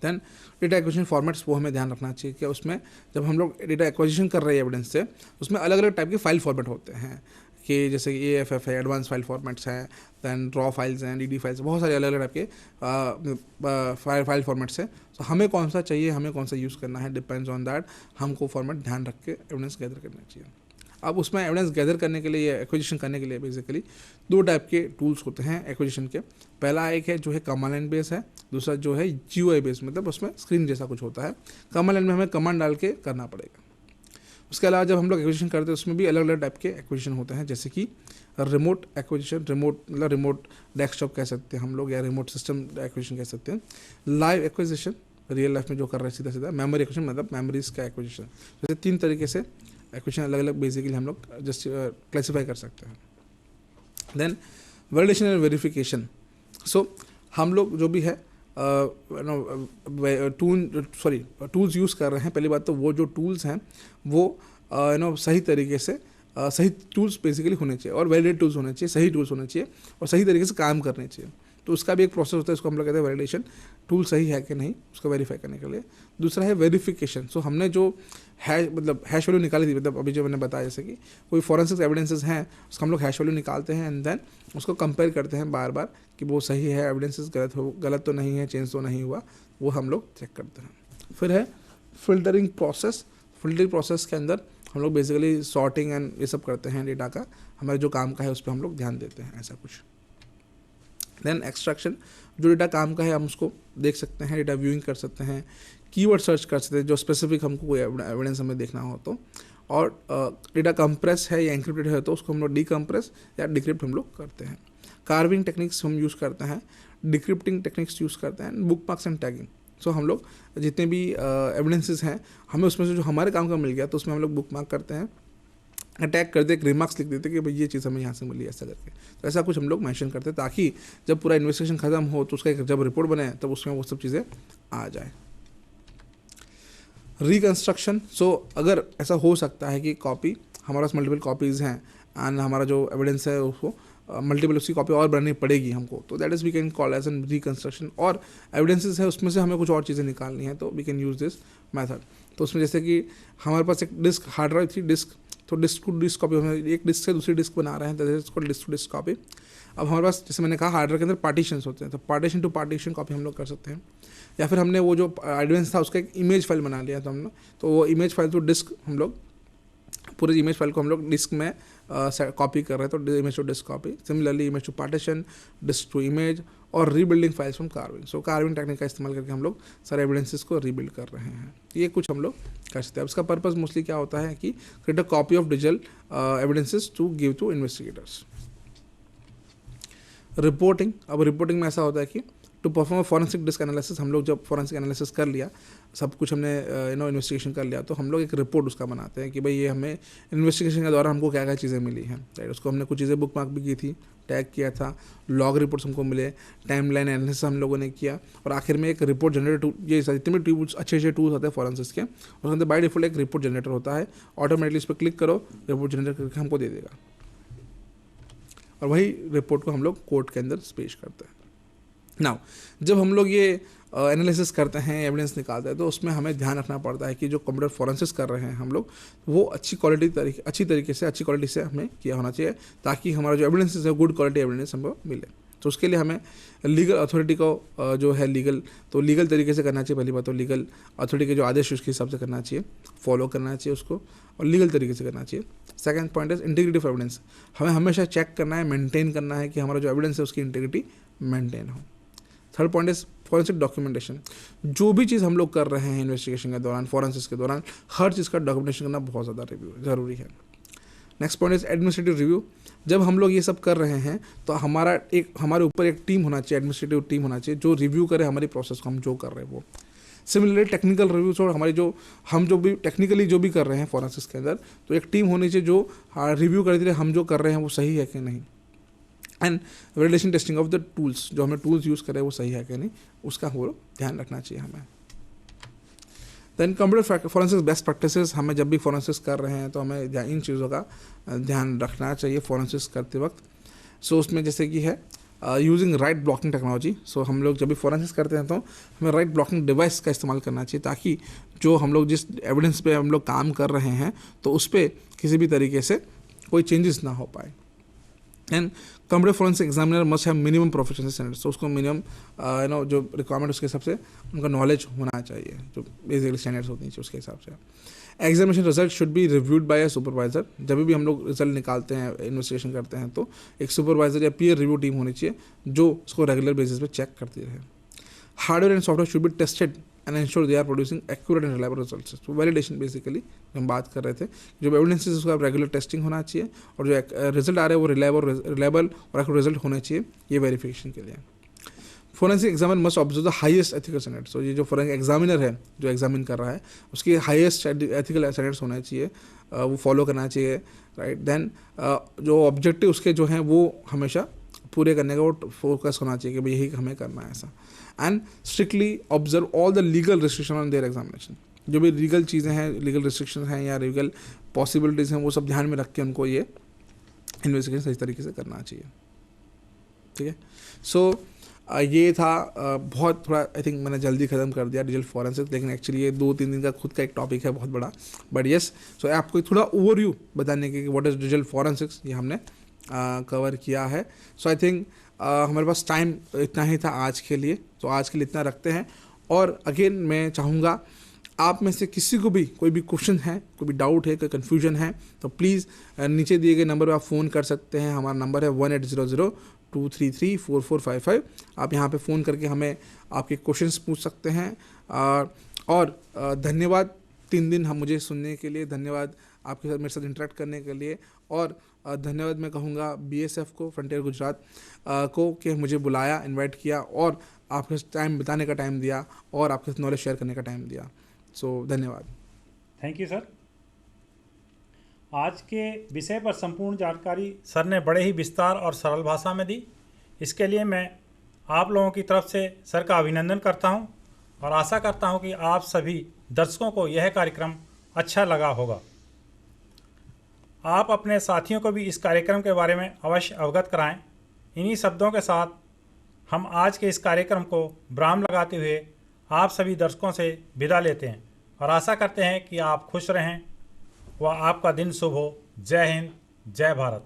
[SPEAKER 1] Then data acquisition formats, वो हमें ध्यान रखना चाहिए कि उसमें जब हम लोग डेटा एक्विजिशन कर रहे हैं एविडेंस से, उसमें अलग अलग टाइप के फाइल फॉर्मेट होते हैं कि जैसे कि AFF है, एडवांस फाइल फॉर्मेट्स हैं, दैन रॉ फाइल्स हैं, DD फाइल्स, बहुत सारे अलग अलग टाइप के फाइल फॉर्मेट्स हैं। तो हमें कौन सा चाहिए, हमें कौन सा यूज़ करना है, डिपेंड्स ऑन दैट। हमको फॉर्मेट ध्यान रख के एविडेंस गैदर करना चाहिए। अब उसमें एविडेंस गैदर करने के लिए, एक्विजिशन करने के लिए बेसिकली 2 टाइप के टूल्स होते हैं एक्विजिशन के। पहला एक है जो है कमांड लाइन बेस है, दूसरा जो है GUI बेस, मतलब उसमें स्क्रीन जैसा कुछ होता है। कमांड लाइन में हमें कमांड डाल के करना पड़ेगा। उसके अलावा जब हम लोग एक्विजिशन करते हैं उसमें भी अलग अलग टाइप के एक्विजिशन होते हैं, जैसे कि रिमोट एक्विजिशन, रिमोट मतलब रिमोट डेस्कटॉप कह सकते हैं हम लोग, या रिमोट सिस्टम एक्विजिशन कह सकते हैं। लाइव एक्विजिशन, रियल लाइफ में जो कर रहे हैं सीधा सीधा। मेमोरी एक्विजिशन मतलब मेमोरीज का एक्विजिशन। जैसे 3 तरीके से एक्विजिशन अलग अलग बेसिकली हम लोग जस्ट क्लासीफाई कर सकते हैं। Then validation and verification. So हम लोग जो भी है टूल्स यूज़ कर रहे हैं, पहली बात तो वो जो टूल्स हैं वो सही तरीके से सही टूल्स बेसिकली होने चाहिए और वैलिडेट टूल्स होने चाहिए, सही टूल्स होने चाहिए और सही तरीके से काम करने चाहिए। तो उसका भी एक प्रोसेस होता है, उसको हम लोग कहते हैं वैलिडेशन। टूल सही है कि नहीं उसको वेरीफाई करने के लिए। दूसरा है वेरिफिकेशन। सो हमने जो हैश वैल्यू निकाली थी, मतलब अभी जो मैंने बताया जैसे कि कोई फॉरेंसिक एविडेंसेस हैं उसका हम लोग हैश वैल्यू निकालते हैं एंड देन उसको कंपेयर करते हैं बार बार कि वो सही है, एविडेंसेस गलत तो नहीं है, चेंज तो नहीं हुआ, वो हम लोग चेक करते हैं। फिर है फिल्टरिंग प्रोसेस। फिल्टरिंग प्रोसेस के अंदर हम लोग बेसिकली सॉर्टिंग एंड ये सब करते हैं डेटा का, हमारे जो काम का है उस पर हम लोग ध्यान देते हैं, ऐसा कुछ। देन एक्सट्रैक्शन, जो डेटा काम का है हम उसको देख सकते हैं, डेटा व्यूइंग कर सकते हैं, कीवर्ड सर्च कर सकते हैं जो स्पेसिफिक हमको कोई एविडेंस हमें देखना हो तो। और डेटा कंप्रेस है या इंक्रिप्टेड है तो उसको हम लोग डीकम्प्रेस या डिक्रिप्ट हम लोग करते हैं। कार्विंग टेक्निक्स हम यूज़ करते हैं, डिक्रिप्टिंग टेक्निक्स यूज़ करते हैं, बुक मार्क्स एंड टैगिंग। सो हम लोग जितने भी एविडेंसेस हैं हमें उसमें से जो हमारे काम का मिल गया तो उसमें हम लोग बुक मार्क करते हैं, अटैक करते एक रिमार्क्स लिख देते कि भाई ये चीज़ हमें यहाँ से मिली ऐसा करके। तो ऐसा कुछ हम लोग मेंशन करते हैं ताकि जब पूरा इन्वेस्टिगेशन खत्म हो तो उसका जब रिपोर्ट बने तब उसमें वो सब चीज़ें आ जाए। रिकंस्ट्रक्शन। सो अगर ऐसा हो सकता है कि कॉपी हमारे पास मल्टीपल कॉपीज़ हैं एंड हमारा जो एविडेंस है उसको मल्टीपल उसकी कॉपी और बनानी पड़ेगी हमको, तो that is we can call as an reconstruction. और एविडेंसेस है उसमें से हमें कुछ और चीज़ें निकालनी है तो we can use this method. तो उसमें जैसे कि हमारे पास एक डिस्क हार्ड ड्राइव थी, डिस्क, तो डिस्क टू डिस्क कॉपी, हम एक डिस्क से दूसरी डिस्क बना रहे हैं, that is called disk to disk copy. अब हमारे पास जैसे मैंने कहा हार्ड ड्राइव के अंदर पार्टीशंस होते हैं, तो पार्टीशन टू पार्टीशन कॉपी हम लोग कर सकते हैं। या फिर हमने वो जो एविडेंस था उसका एक इमेज फाइल बना लिया था हमने, तो वो इमेज फाइल टू डिस्क हम लोग पूरे इमेज फाइल को हम लोग डिस्क में कॉपी कर रहे हैं, तो image to disk copy. Similarly image to partition, disk to image और rebuilding files from carving. So carving technique का इस्तेमाल करके हम लोग सारे एविडेंसेस को रीबिल्ड कर रहे हैं। ये कुछ हम लोग कर सकते हैं। उसका पर्पस मोस्टली क्या होता है कि create a copy of digital evidences to give to investigators. Reporting. अब रिपोर्टिंग में ऐसा होता है कि to perform forensic disk analysis, हम लोग जब फॉरेंसिक एनालिसिस कर लिया, सब कुछ हमने इन्वेस्टिगेशन कर लिया, तो हम लोग एक रिपोर्ट उसका बनाते हैं कि भाई ये हमें इन्वेस्टिगेशन के दौरान हमको क्या क्या चीज़ें मिली हैं, राइट। उसको हमने कुछ चीज़ें बुक मार्क भी की थी, टैग किया था, लॉग रिपोर्ट्स हमको मिले, टाइम लाइन एनालिसिस हम लोगों ने किया, और आखिर में एक रिपोर्ट जनरेटर। ये जितने भी टूल्स अच्छे टूल्स होते हैं फॉरेंसिक्स के, उसके अंदर बाय डिफॉल्ट एक रिपोर्ट जनरेटर होता है, ऑटोमेटिकली इस पर क्लिक करो, रिपोर्ट जनरेट करके हमको दे देगा, और वही रिपोर्ट को हम लोग कोर्ट के अंदर पेश करते हैं। नाउ जब हम लोग ये एनालिसिस करते हैं, एविडेंस निकालते हैं, तो उसमें हमें ध्यान रखना पड़ता है कि जो कंप्यूटर फॉरेंसिक्स कर रहे हैं हम लोग, वो अच्छी तरीके से हमें किया होना चाहिए, ताकि हमारा जो एविडेंस है गुड क्वालिटी एविडेंस हमको मिले। तो उसके लिए हमें लीगल अथॉरिटी को जो है लीगल तरीके से करना चाहिए। पहली बात तो लीगल अथॉरिटी के जो आदेश उसके हिसाब से करना चाहिए, फॉलो करना चाहिए उसको, और लीगल तरीके से करना चाहिए। Second point is integrity of evidence. हमें हमेशा चेक करना है, मेंटेन करना है कि हमारा जो एविडेंस है उसकी इंटीग्रिटी मेंटेन हो। Third point is forensic documentation, जो भी चीज़ हम लोग कर रहे हैं इन्वेस्टिगेशन के दौरान, फॉरेंसिक्स के दौरान, हर चीज़ का डॉक्यूमेंटेशन करना बहुत ज़्यादा ज़रूरी है। Next point is administrative review. जब हम लोग ये सब कर रहे हैं तो हमारे ऊपर एक टीम होना चाहिए, एडमिनिस्ट्रेटिव टीम होना चाहिए, जो रिव्यू करे हमारी प्रोसेस को, हम जो कर रहे हैं वो। सिमिलरली टेक्निकल रिव्यूज, और हमारी हम जो भी टेक्निकली जो भी कर रहे हैं फॉरेंसिक्स के अंदर, तो एक टीम होनी चाहिए जो रिव्यू करती रहे हम जो कर रहे हैं वो सही है कि नहीं। And validation testing of the tools, जो हमें टूल्स यूज़ करें वो सही है कि नहीं, उसका वो ध्यान रखना चाहिए हमें। Then computer forensics best practices, हमें जब भी फॉरेंसिक्स कर रहे हैं तो हमें इन चीज़ों का ध्यान रखना चाहिए फॉरेंसिक्स करते वक्त। सो उसमें जैसे कि है यूजिंग राइट ब्लॉकिंग टेक्नोलॉजी। सो हम लोग जब भी फॉरेंसिक्स करते हैं तो हमें राइट ब्लॉकिंग डिवाइस का इस्तेमाल करना चाहिए, ताकि जो हम लोग जिस एविडेंस पे हम लोग काम कर रहे हैं तो उस पर किसी भी तरीके से कोई चेंजेस ना हो पाए। And computer forensic examiner must have minimum professional standards, तो उसको मिनिमम जो रिक्वायरमेंट उसके हिसाब से उनका नॉलेज होना चाहिए, जो बेसिकली स्टैंडर्ड्स होती हैं उसके हिसाब से। Examination result should be reviewed by a supervisor. जब भी हम लोग रिजल्ट निकालते हैं, इन्वेस्टिगेशन करते हैं, तो एक सुपरवाइजर या पीयर रिव्यू टीम होनी चाहिए जो उसको रेगुलर बेसिस पे चेक करती रहे। Hardware and software should be tested and ensure they are producing accurate and reliable results. तो वैलिडेशन बेसिकली हम बात कर रहे थे, जो एविडेंस है उसका रेगुलर टेस्टिंग होना चाहिए, और जो रिजल्ट आ रहे हैं वो रिलायबल और एक्यूरेट रिजल्ट होने चाहिए, ये वेरिफिकेशन के लिए। Forensic examiner must observe the highest ethical standards. तो ये जो फोरेंसिक एग्जामिनर है जो एग्जामिन कर रहा है उसके हाईएस्ट एथिकल स्टैंडर्ड्स होने चाहिए, वो फॉलो करना चाहिए, राइट। देन जो ऑब्जेक्टिव उसके जो हैं वो हमेशा पूरे करने का वो फोकस होना चाहिए कि भाई यही हमें करना है ऐसा। And strictly observe all the legal restriction on their examination. जो भी लीगल चीज़ें हैं, लीगल रिस्ट्रिक्शन हैं या लीगल पॉसिबिलिटीज़ हैं, वो सब ध्यान में रख के उनको ये इन्वेस्टिगेशन सही तरीके से करना चाहिए, ठीक है। सो ये था बहुत थोड़ा आई थिंक मैंने जल्दी ख़त्म कर दिया डिजिटल फॉरेंसिक्स, लेकिन एक्चुअली ये 2-3 दिन का खुद का एक टॉपिक है बहुत बड़ा, बट यस। सो आपको थोड़ा ओवरव्यू बताने के व्हाट इज़ डिजिटल फॉरेंसिक्स, ये हमने कवर किया है। सो आई थिंक हमारे पास टाइम इतना ही था आज के लिए, तो आज के लिए इतना रखते हैं। और अगेन मैं चाहूँगा आप में से किसी को भी कोई भी क्वेश्चन है, कोई भी डाउट है, कोई कन्फ्यूजन है, तो प्लीज़ नीचे दिए गए नंबर पर आप फ़ोन कर सकते हैं। हमारा नंबर है 1800-233-4455। आप यहाँ पे फ़ोन करके हमें आपके क्वेश्चंस पूछ सकते हैं। और धन्यवाद 3 दिन हम मुझे सुनने के लिए, धन्यवाद आपके साथ मेरे साथ इंटरेक्ट करने के लिए, और धन्यवाद मैं कहूँगा BSF को, फ्रंटियर गुजरात को, कि मुझे बुलाया, इनवाइट किया और आपके टाइम बिताने का टाइम दिया और आपके साथ नॉलेज शेयर करने का टाइम दिया। सो धन्यवाद।
[SPEAKER 3] Thank you sir. आज के विषय पर संपूर्ण जानकारी सर ने बड़े ही विस्तार और सरल भाषा में दी। इसके लिए मैं आप लोगों की तरफ से सर का अभिनंदन करता हूं और आशा करता हूं कि आप सभी दर्शकों को यह कार्यक्रम अच्छा लगा होगा। आप अपने साथियों को भी इस कार्यक्रम के बारे में अवश्य अवगत कराएं। इन्हीं शब्दों के साथ हम आज के इस कार्यक्रम को विराम लगाते हुए आप सभी दर्शकों से विदा लेते हैं और आशा करते हैं कि आप खुश रहें व आपका दिन शुभ हो। जय हिंद, जय भारत।